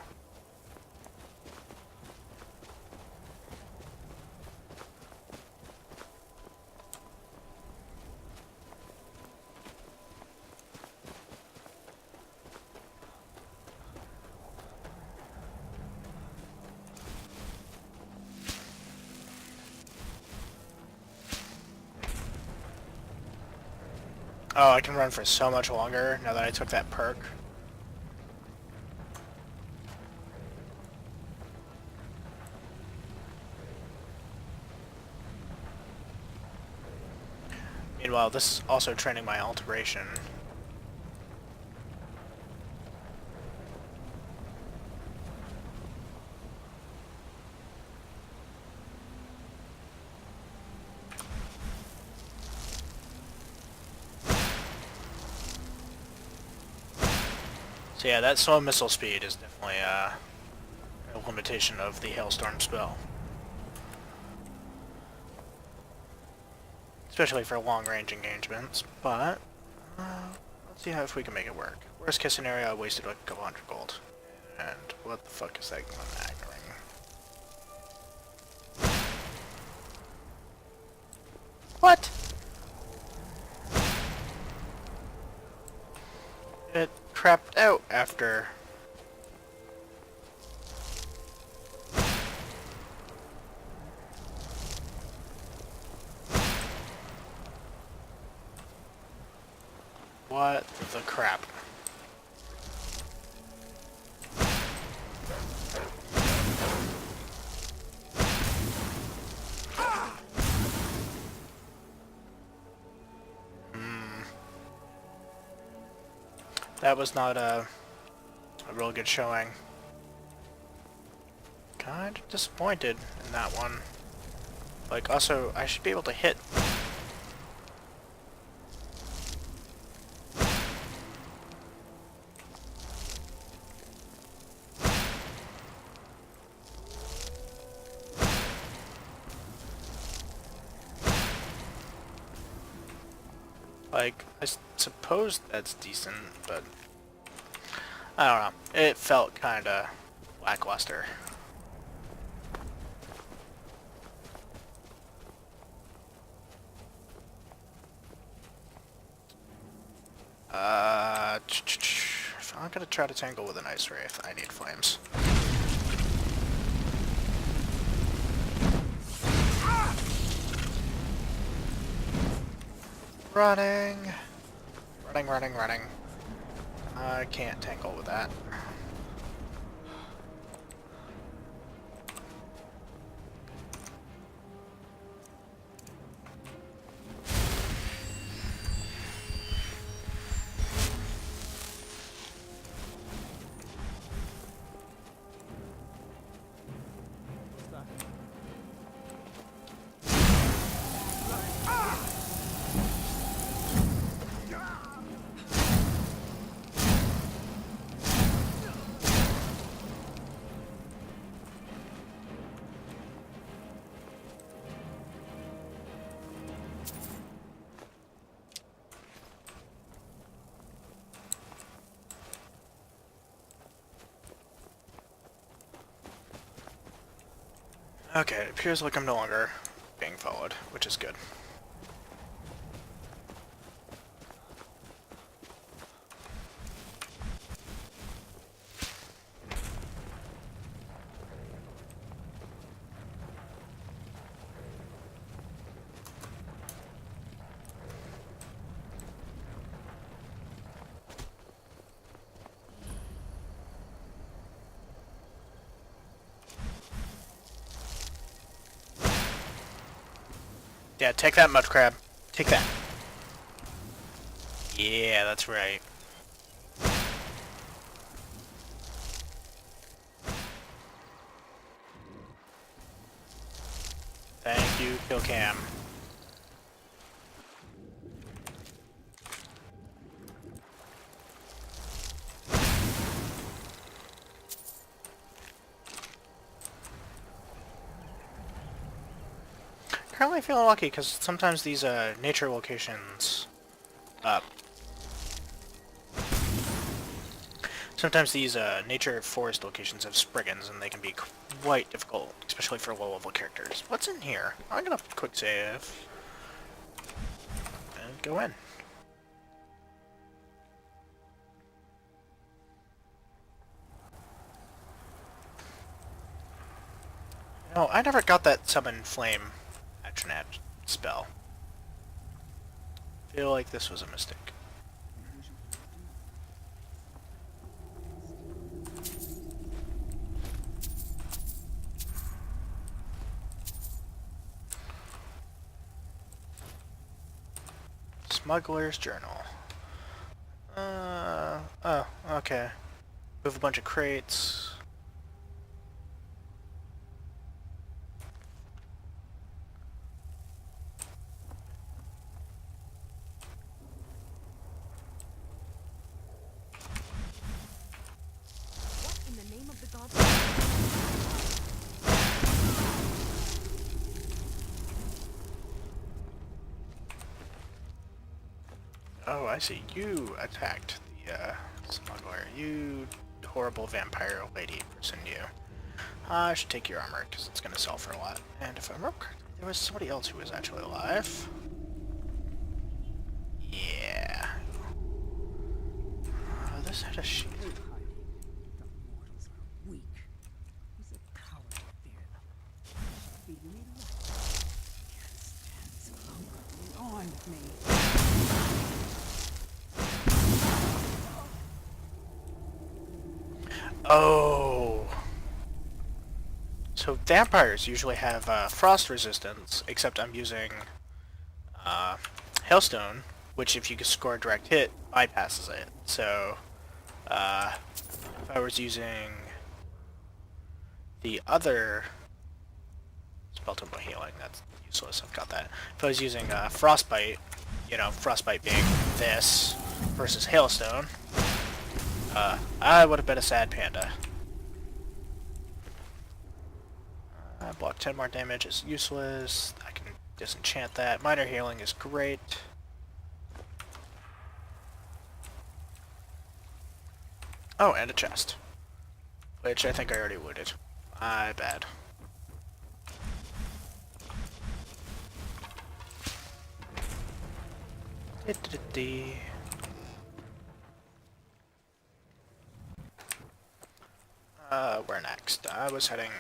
Oh, I can run for so much longer now that I took that perk. Meanwhile, this is also training my alteration. So yeah, that slow missile speed is definitely a limitation of the Hailstorm spell. Especially for long-range engagements, but let's see if we can make it work. Worst case scenario, I wasted like a couple hundred gold. And what the fuck is that aggroing? What? It crapped out after. What the crap? That was not a real good showing. Kinda disappointed in that one. Like, also, I should be able to hit. Like, I suppose that's decent, but I don't know. It felt kinda lackluster. If I'm gonna try to tangle with an ice wraith, I need flames. Running! Running. I can't tangle with that. Okay, it appears like I'm no longer being followed, which is good. Yeah, take that, mud crab. Take that. Yeah, that's right. Thank you, kill cam. Currently feeling lucky because sometimes these nature locations, sometimes these nature forest locations have spriggans and they can be quite difficult, especially for low level characters. What's in here? I'm gonna quick save and go in. No, I never got that summon flame action spell. Feel like this was a mistake. Smuggler's Journal. Oh, okay. Move a bunch of crates. What in the name of the gods? Oh, I see. You attacked the smuggler. You horrible vampire lady person, you. I should take your armor, because it's going to sell for a lot. And if I remember correctly, there was somebody else who was actually alive. Yeah. This had a shield. Weak. He's a coward fear them. Feed me life. Can't stand so long on me. Oh. So vampires usually have frost resistance, except I'm using Hailstone, which if you score a direct hit, bypasses it. So if I was using the other spell tempo healing, that's useless, I've got that. If I was using Frostbite, you know, Frostbite being this versus Hailstone, I would have been a sad panda. I block 10 more damage is useless. I can disenchant that. Minor healing is great. Oh, and a chest. Which I think I already looted. My bad. Where next? I was heading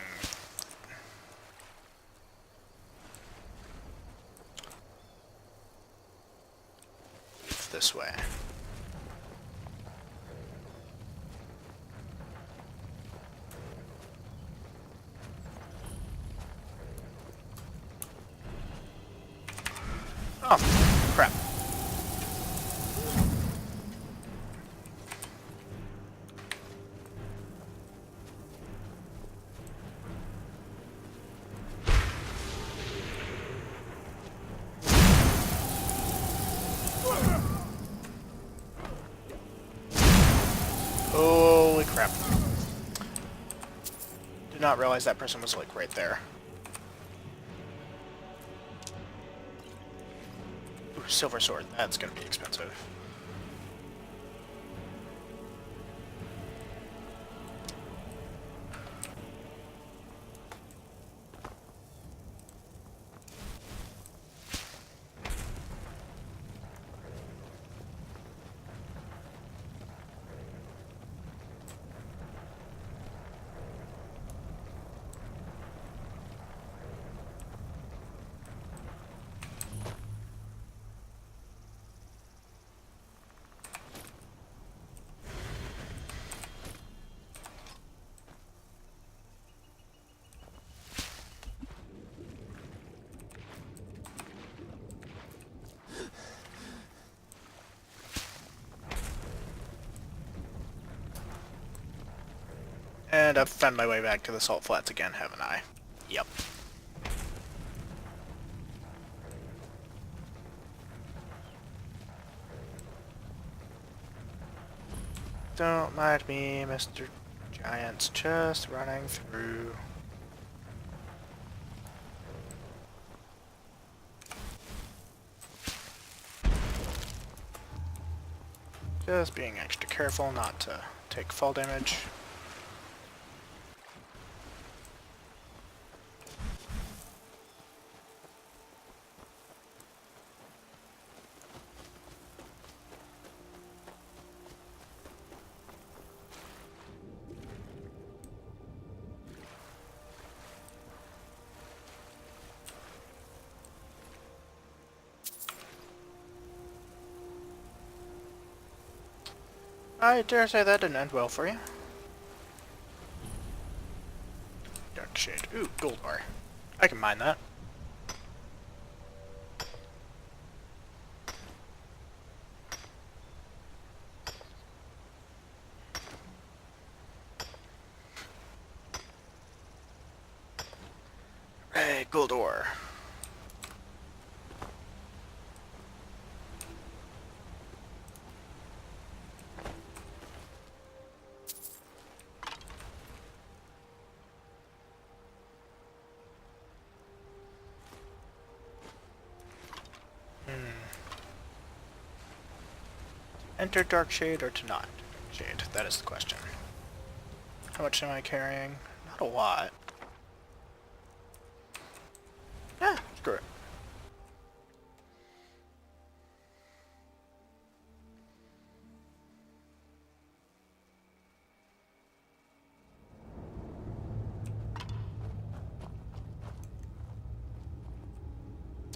this way. Oh, crap. Holy crap. Did not realize that person was like right there. Ooh, silver sword. That's gonna be expensive. to fend my way back to the salt flats again, haven't I? Yep. Don't mind me, Mr. Giant's just running through. Just being extra careful not to take fall damage. I dare say that didn't end well for you. Dark shade. Ooh, gold ore. I can mine that. Hey, gold ore. Enter dark shade or to not shade? That is the question. How much am I carrying? Not a lot. Yeah, screw it.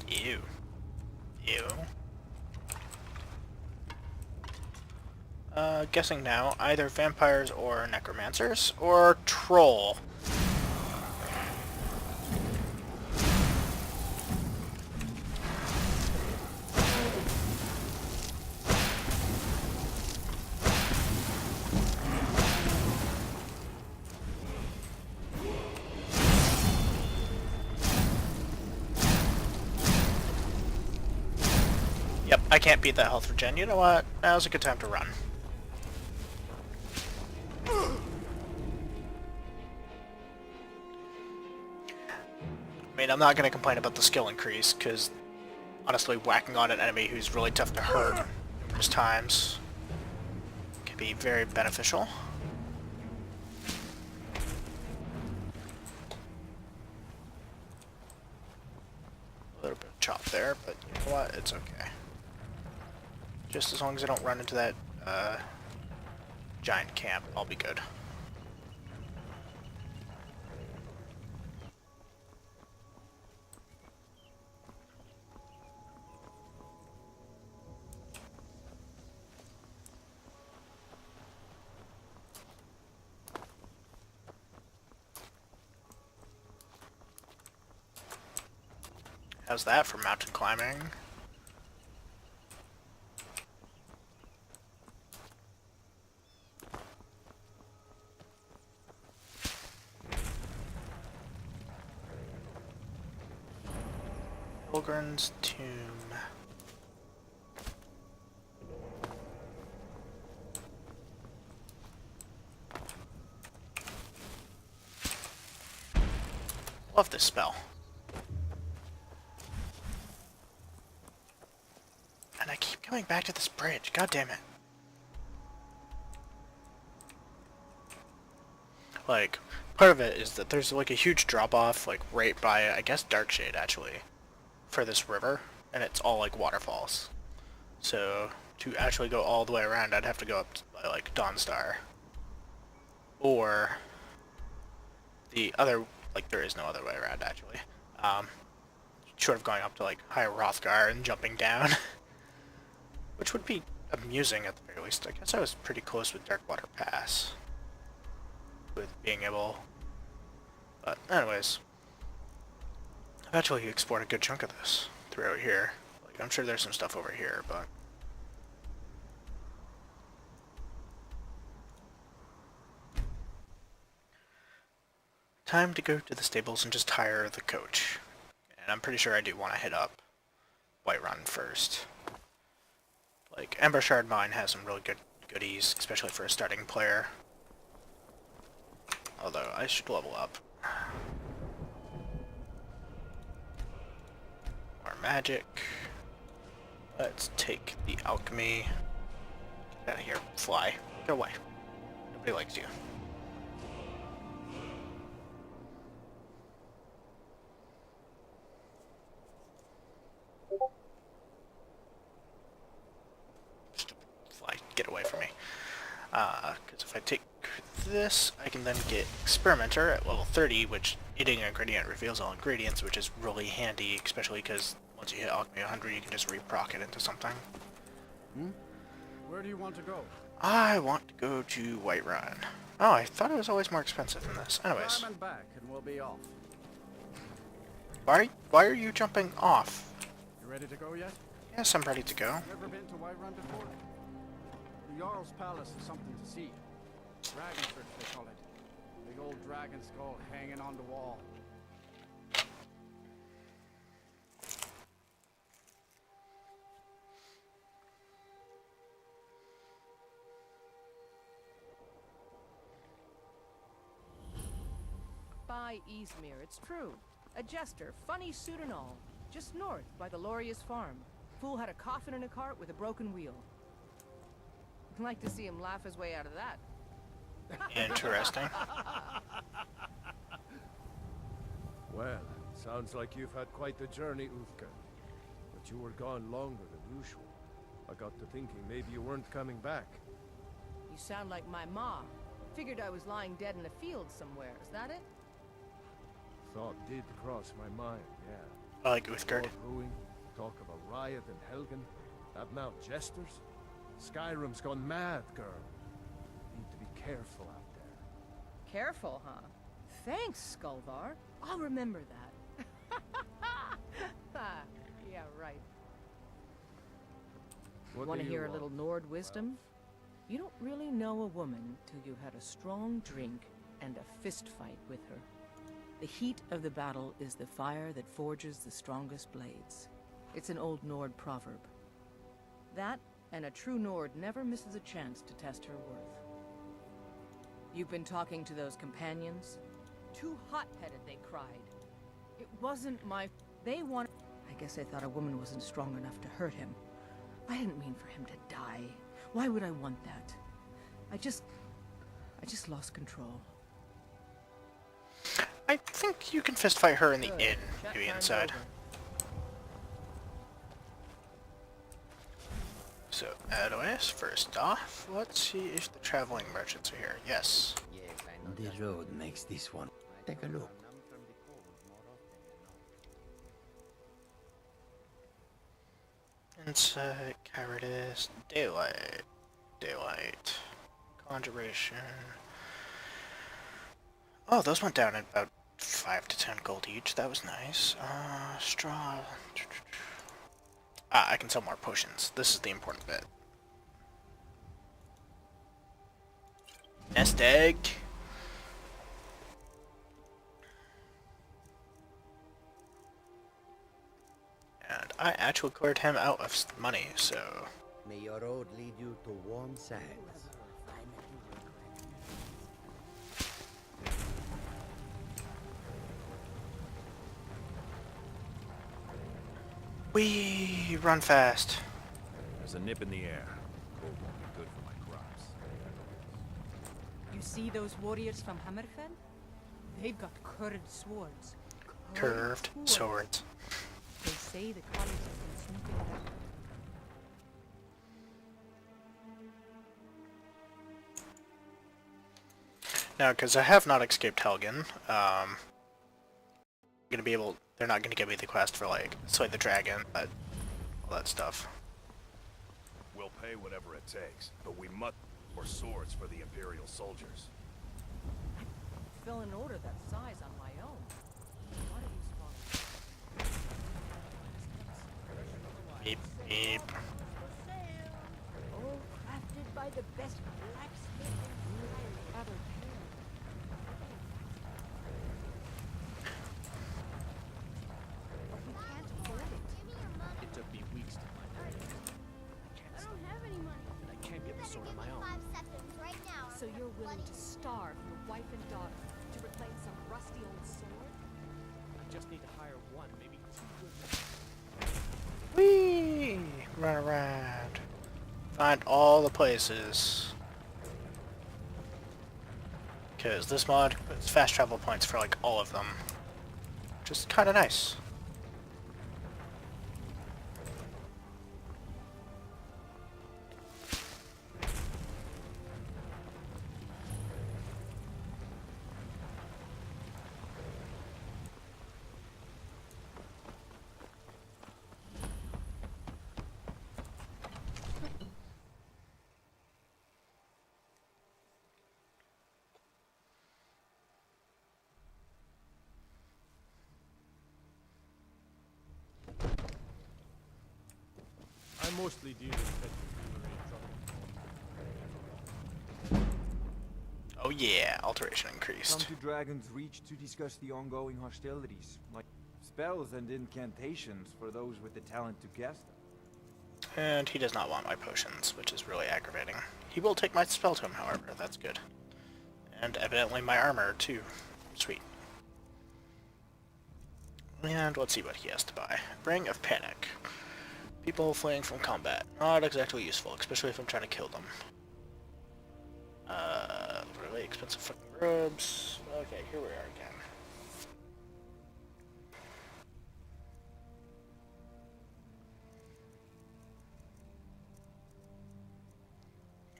Ew. Ew. Guessing now, either vampires or necromancers, or troll. Yep, I can't beat that health regen. You know what? Now's a good time to run. I mean, I'm not going to complain about the skill increase, because honestly, whacking on an enemy who's really tough to hurt numerous times can be very beneficial. A little bit of chop there, but you know what? It's okay. Just as long as I don't run into that giant camp, I'll be good. How's that for mountain climbing? Pilgrim's Tomb. Love this spell. And I keep coming back to this bridge. God damn it. Like, part of it is that there's like a huge drop off, like right by, I guess, Darkshade actually, for this river, and it's all like waterfalls. So to actually go all the way around, I'd have to go up by like Dawnstar, or the other, like there is no other way around actually. Short of going up to like High Hrothgar and jumping down. Which would be amusing at the very least. I guess I was pretty close with Darkwater Pass. With being able... But anyways. I've actually explored a good chunk of this throughout here. Like, I'm sure there's some stuff over here, but... time to go to the stables and just hire the coach. And I'm pretty sure I do want to hit up Whiterun first. Like, Ember Shard Mine has some really good goodies, especially for a starting player. Although, I should level up. More magic. Let's take the Alchemy. Get out of here. Fly. Go away. Nobody likes you. Fly. Get away from me. Because if I take this, I can then get Experimenter at level 30, which eating an ingredient reveals all ingredients, which is really handy, especially because once you hit Alchemy 100, you can just reproc it into something. Where do you want to go? I want to go to Whiterun. Oh, I thought it was always more expensive than this. Anyways. Climb and back, and we'll be off. Why are you jumping off? You ready to go yet? Yes, I'm ready to go. Never been to Whiterun before? The Jarl's Palace is something to see. Dragon Church, they call it. Big old dragon skull hanging on the wall. By Eastmere, it's true. A jester, funny suit and all. Just north, by the Loria's farm. Fool had a coffin in a cart with a broken wheel. I'd like to see him laugh his way out of that. Interesting. Well, sounds like you've had quite the journey, Uthka. But you were gone longer than usual. I got to thinking maybe you weren't coming back. You sound like my ma. Figured I was lying dead in a field somewhere. Is that it? Thought did cross my mind, yeah. I like Uthgard. Brewing, talk of a riot in Helgen. That now Jesters? Skyrim's gone mad, girl. Need to be careful out there. Careful, huh? Thanks, Skullvar. I'll remember that. Yeah, right. Want to hear a little Nord wisdom? You don't really know a woman till you had a strong drink and a fist fight with her. The heat of the battle is the fire that forges the strongest blades. It's an old Nord proverb. That, and a true Nord never misses a chance to test her worth. You've been talking to those companions? Too hot-headed, they cried. It wasn't my... They wanted... I guess they thought a woman wasn't strong enough to hurt him. I didn't mean for him to die. Why would I want that? I just lost control. I think you can fist fight her in the inn, maybe inside. So, anyways, first off, let's see if the traveling merchants are here. Yes. The road makes this one. Take a look. Insight, cowardice, daylight, conjuration. Oh, those went down at about 5 to 10 gold each. That was nice. Straw. I can sell more potions. This is the important bit. Nest egg. And I actually cleared him out of money, so... May your road lead you to warm sands. We run fast. There's a nip in the air. Cold won't be good for my crops. You see those warriors from Hammerfell? They've got curved swords. Curved swords. They say the college has been snooping around. Now, because I have not escaped Helgen, they're not gonna give me the quest for, like, slay the dragon, but all that stuff. We'll pay whatever it takes, but we must more swords for the Imperial soldiers. Fill an order that size on my own. What are you Beep, beep. All crafted by the best blacksmith in willing to starve your wife and daughter to reclaim some rusty old sword? I just need to hire one, maybe two good. Whee! Run around. Find all the places. Because this mod puts fast travel points for like all of them. Which is kind of nice. I mostly deal with pet Oh yeah, alteration increased. Come to Dragon's Reach to discuss the ongoing hostilities, like spells and incantations for those with the talent to cast them. And he does not want my potions, which is really aggravating. He will take my spell tome, however, that's good. And evidently my armor, too. Sweet. And let's see what he has to buy. Ring of Panic. People fleeing from combat. Not exactly useful, especially if I'm trying to kill them. Really expensive fucking robes. Okay, here we are again.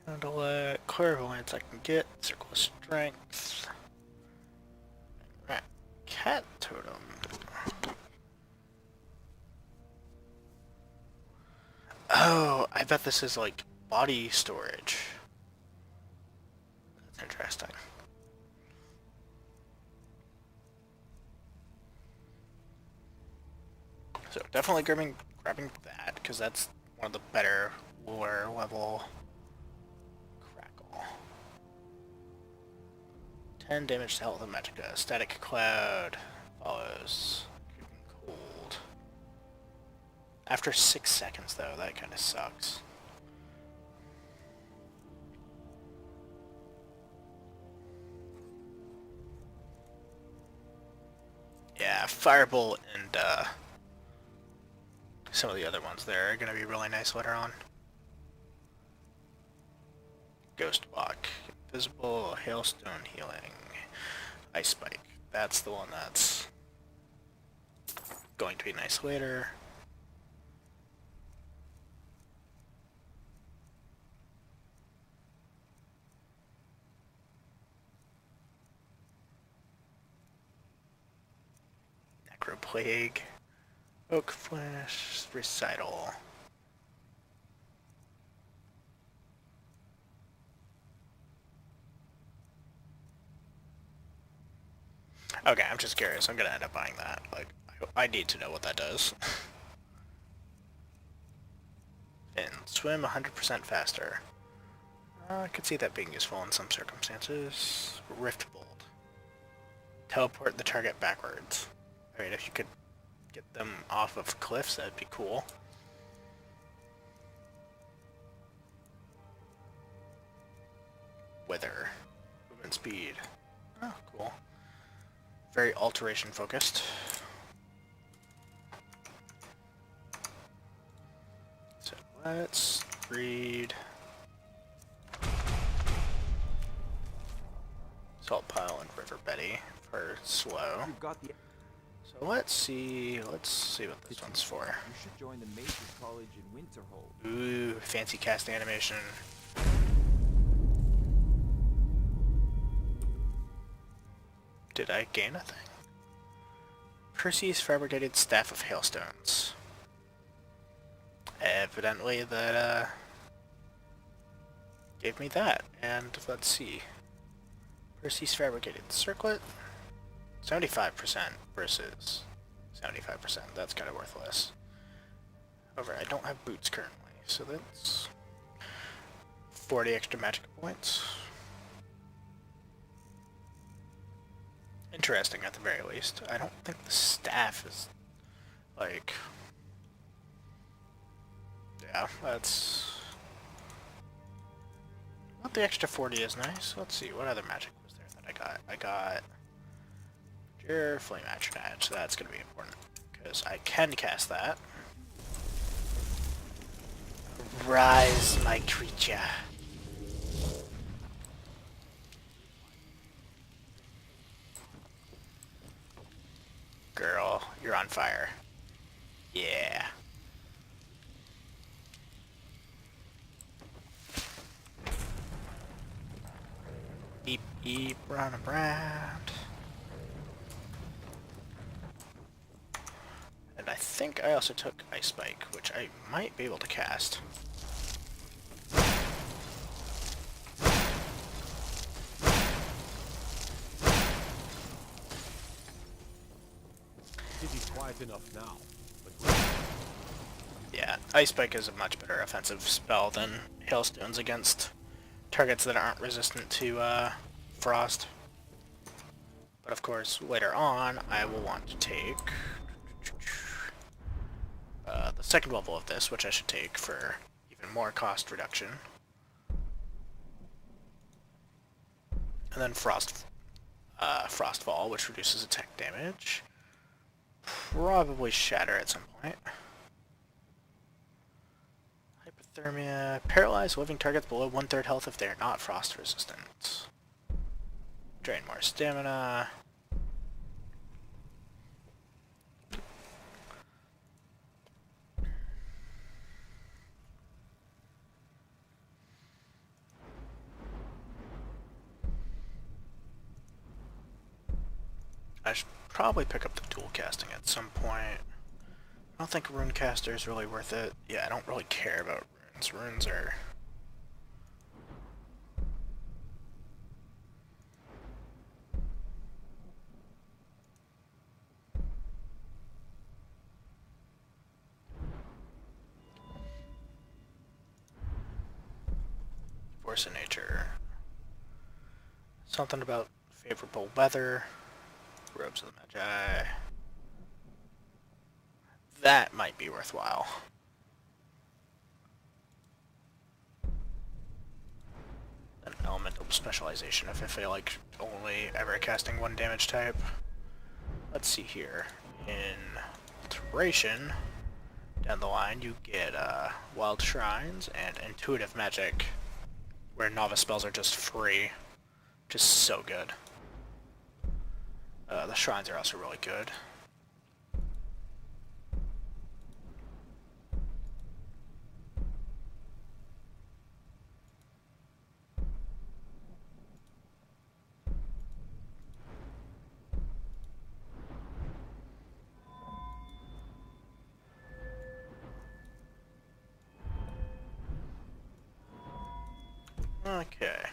Handle clairvoyance I can get. Circle of strength. Rat cat totem. Oh, I bet this is like body storage. That's interesting. So definitely grabbing that, because that's one of the better lower level. Crackle. 10 damage to health and magicka. Static cloud follows. Cold. After 6 seconds though, that kind of sucks. Yeah, Firebolt and some of the other ones there are going to be really nice later on. Ghost Walk, Invisible, Hailstone Healing, Ice Spike. That's the one that's going to be nice later. Necroplague, Oak Flash, Recital. Okay, I'm just curious. I'm gonna end up buying that. Like, I need to know what that does. And swim 100% faster. I could see that being useful in some circumstances. Rift Bolt. Teleport the target backwards. I mean, if you could get them off of cliffs, that'd be cool. Weather. Movement speed. Oh, cool. Very alteration focused. So let's read Salt Pile and River Betty for slow. So let's see what this one's for. You should join the Mages College in Winterhold. Ooh, fancy cast animation. Did I gain a thing? Percy's fabricated staff of hailstones. Evidently that gave me that. And let's see. Percy's fabricated circlet. 75% versus 75%. That's kind of worthless. However, I don't have boots currently, so that's 40 extra magic points. Interesting at the very least. I don't think the staff is like... Yeah, that's Well, the extra 40 is nice. Let's see, what other magic was there that I got? I got your Flame Atronach, so that's going to be important. Because I can cast that. Rise, my creature. Girl, you're on fire. Yeah. Beep, beep, run around. And I think I also took Ice Spike, which I might be able to cast. City's quiet enough now. Yeah, Ice Spike is a much better offensive spell than Hailstones against targets that aren't resistant to Frost. But of course, later on, I will want to take the second level of this, which I should take for even more cost reduction. And then Frostfall, which reduces attack damage. Probably Shatter at some point. Hypothermia. Paralyze living targets below 1/3 health if they are not frost resistant. Drain more stamina. I should probably pick up the dual casting at some point. I don't think Runecaster is really worth it. Yeah, I don't really care about runes. Runes are... Force of Nature. Something about favorable weather. Robes of the Magi. That might be worthwhile. An elemental specialization if I feel like only ever casting one damage type. Let's see here. In Alteration, down the line you get Wild Shrines and Intuitive Magic, where novice spells are just free, which is so good. The shrines are also really good. Okay.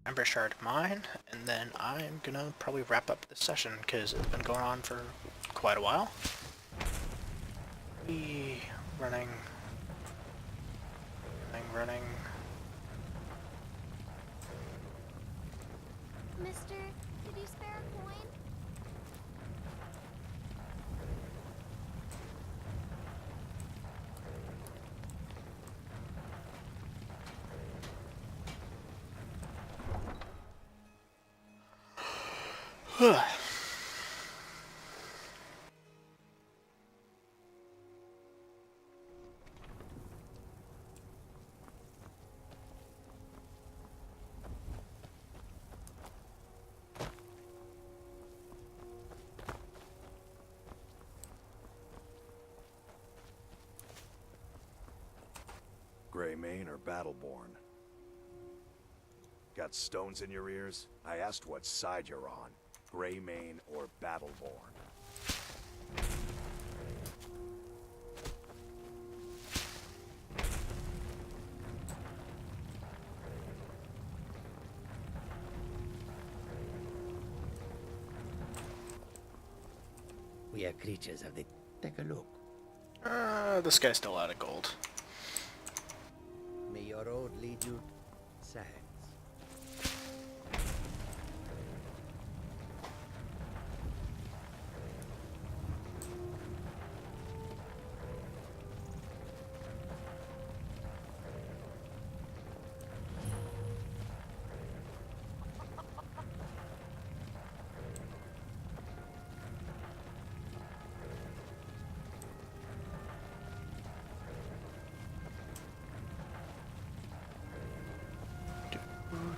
Ember Shard mine, and then I'm gonna probably wrap up this session because it's been going on for quite a while. Running. Mister, could you spare a coin? Greymane or Battleborn? Got stones in your ears? I asked what side you're on. Greymane or Battleborn? We are creatures of the... Take a look. This guy's still out of gold. May your road lead you... Sands.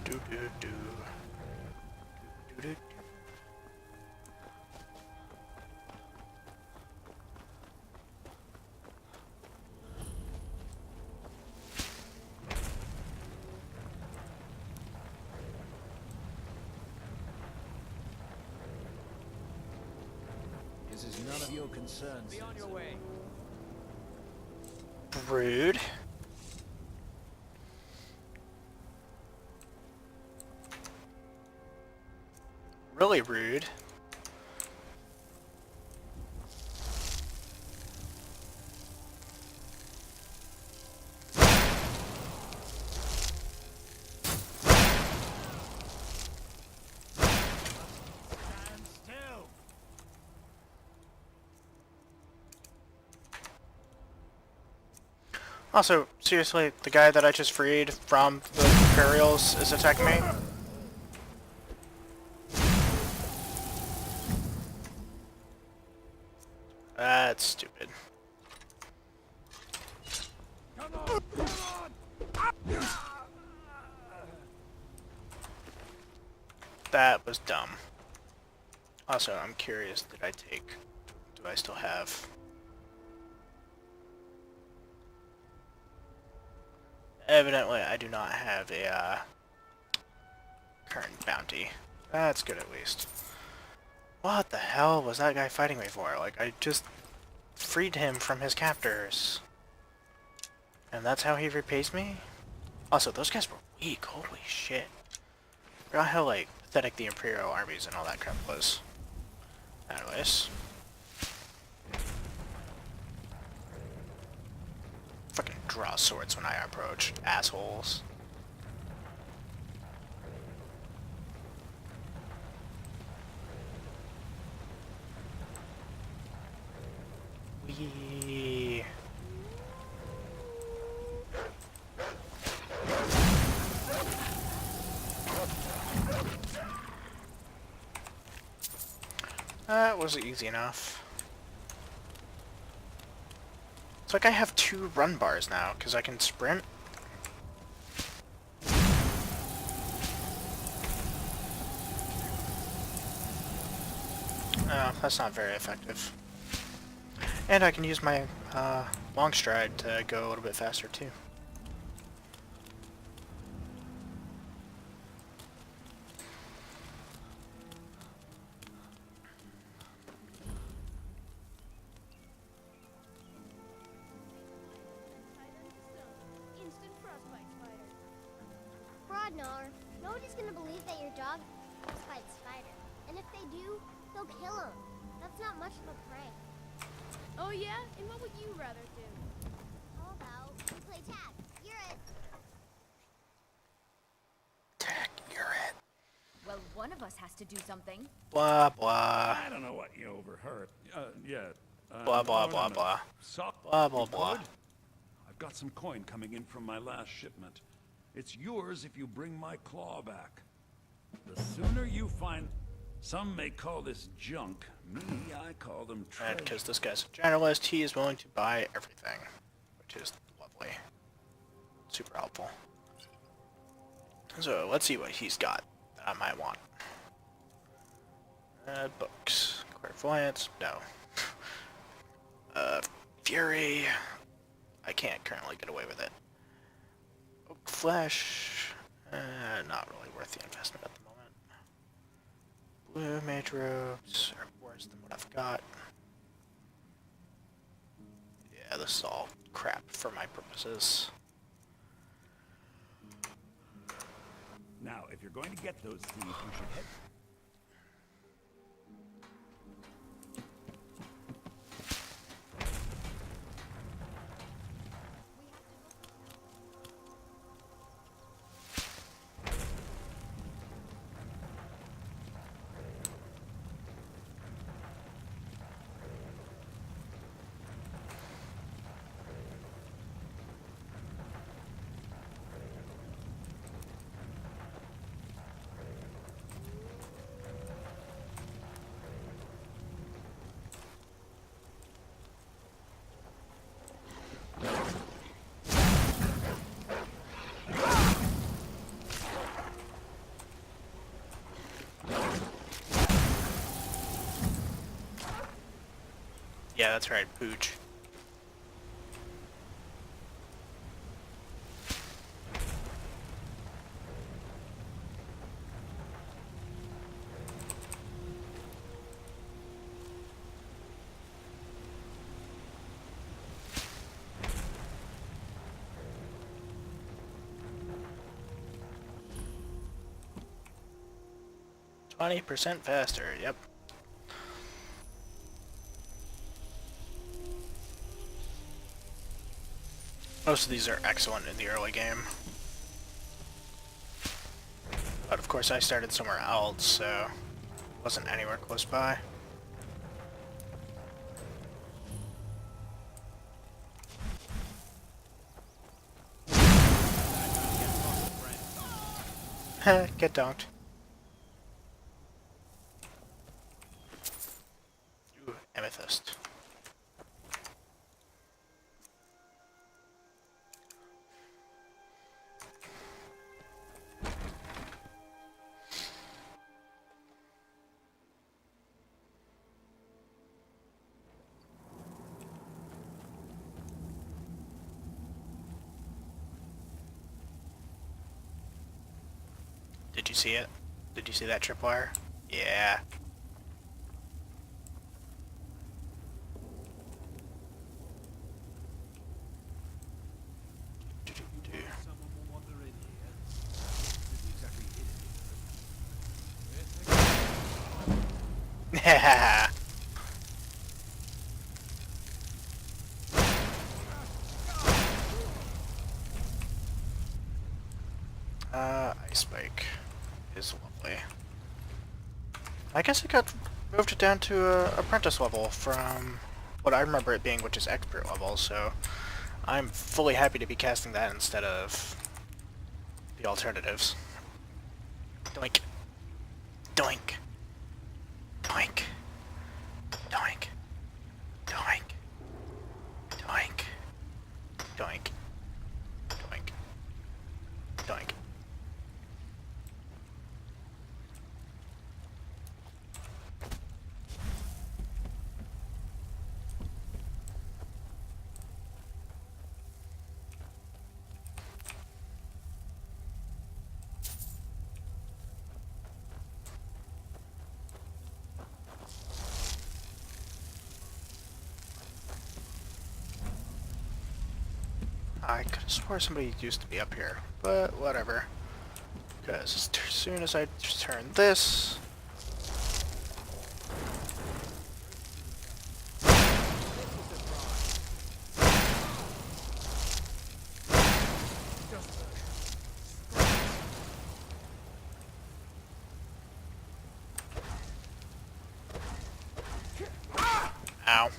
do do do. Do do do. This is none of your concern. Be on your way. Rude. Really rude. Also, seriously, the guy that I just freed from the burials is attacking me? That's stupid. That was dumb. Also, I'm curious, did I take... Do I still have... Evidently, I do not have a current bounty. That's good at least. What the hell was that guy fighting me for? Like, I just freed him from his captors. And that's how he repays me? Also, those guys were weak. Holy shit. I forgot how, like, pathetic the Imperial armies and all that crap was. Anyways. Fucking draw swords when I approach, assholes. Wee. That was easy enough. It's like I have 2 run bars now, because I can sprint. Oh, that's not very effective. And I can use my long stride to go a little bit faster too. Rodnar, nobody's gonna believe that your dog fights Spider. And if they do, they'll kill him. That's not much of a prank. Oh yeah? And what would you rather do? How about we play tag? You're it. Tag, you're it. Well, one of us has to do something. Blah, blah. I don't know what you overheard. Blah, blah, blah, blah. Blah, blah, blah. I've got some coin coming in from my last shipment. It's yours if you bring my claw back. The sooner you find... Some may call this junk. Me, I call them treasure. And because this guy's a generalist, he is willing to buy everything. Which is lovely. Super helpful. So, let's see what he's got that I might want. Books. Clairvoyance. No. Fury. I can't currently get away with it. Oak flesh. Not really worth the investment at the moment. Blue mage robes are worse than what I've got. Yeah, this is all crap for my purposes. Now, if you're going to get those things, you should head... Yeah, that's right, Pooch. %20 faster, yep. Most of these are excellent in the early game. But of course I started somewhere else, so wasn't anywhere close by. Get dunked. Ooh, amethyst. Did you see it? Did you see that tripwire? Yeah. Yeah. Ice Spike is lovely. I guess it got moved down to apprentice level from what I remember it being, which is expert level, so I'm fully happy to be casting that instead of the alternatives. Doink. Doink. Doink. Doink. Doink. Doink. Doink. Doink. Doink. I could have swore somebody used to be up here, but whatever. Because as soon as I turn this... Ow.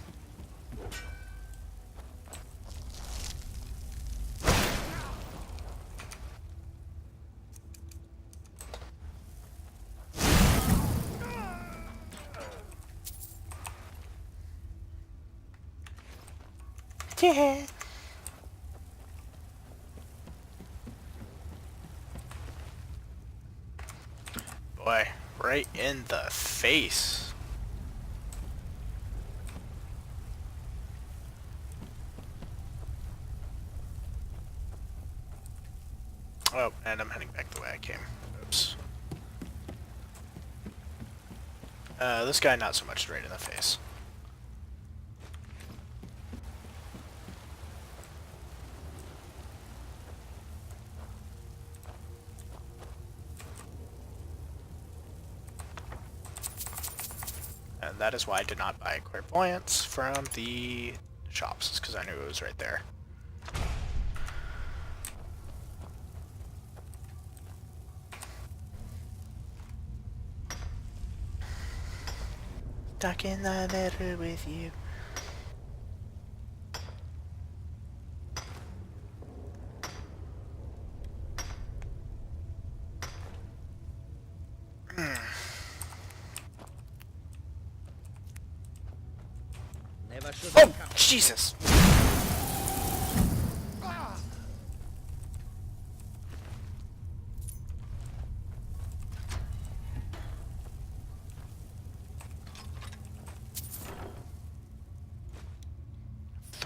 Yeah. Boy, right in the face. Oh, and I'm heading back the way I came. Oops. This guy not so much right in the face. And that is why I did not buy clairvoyance from the shops, because I knew it was right there. Stuck in the middle with you. Oh, Jesus!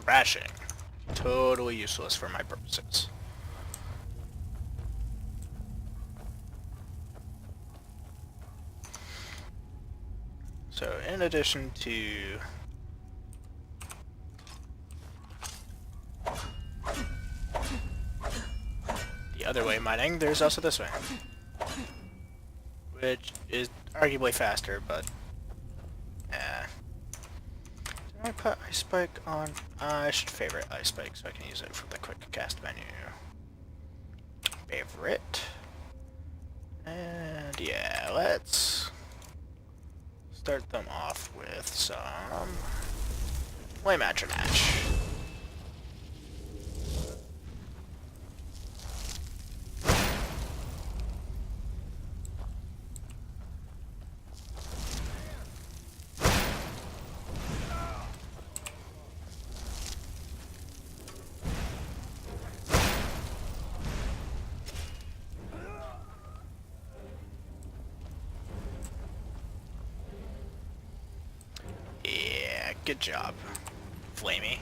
Thrashing. Totally useless for my purposes. So in addition to the other way mining, there's also this way, which is arguably faster, but did I put ice spike on? I should favorite ice spike so I can use it from the quick cast menu. Favorite. And yeah, let's start them off with some flame match. Good job, Flamey.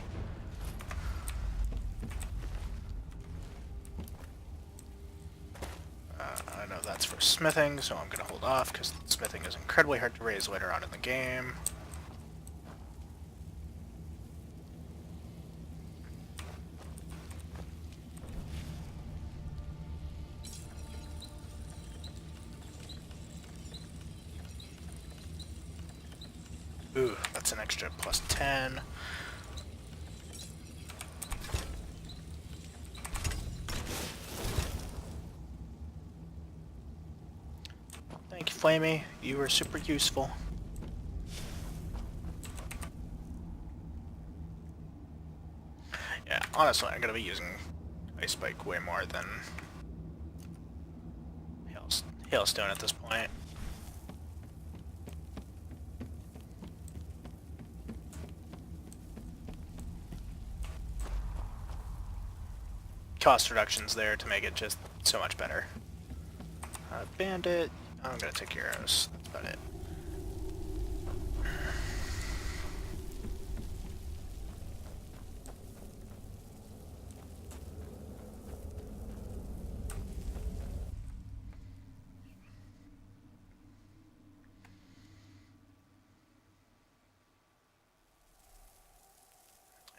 I know that's for smithing, so I'm gonna hold off because smithing is incredibly hard to raise later on in the game. Ooh, that's an extra plus 10. Thank you, Flamey. You were super useful. Yeah, honestly, I'm gonna be using Ice Spike way more than Hailstone at this point. Cost reductions there to make it just so much better. Bandit, I'm gonna take arrows. That's about it.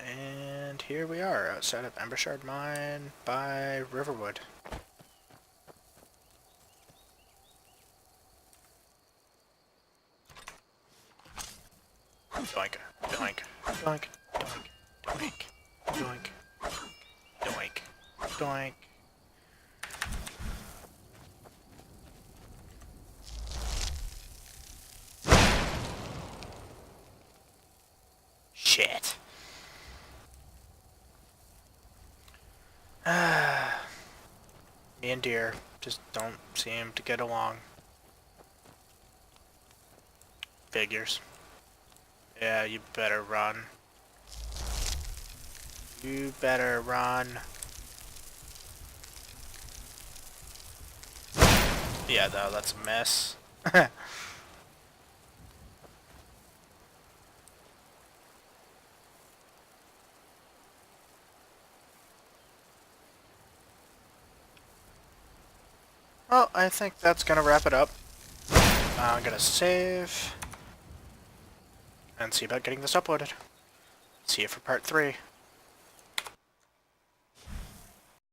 And here we are, outside of Embershard Mine by Riverwood. Doink, doink, doink, doink, doink, doink, doink, doink. Shit. Me and Deer just don't seem to get along. Figures. Yeah, you better run. You better run. Yeah, though, that's a mess. Well, I think that's gonna wrap it up. I'm gonna save and see about getting this uploaded. See you for part 3.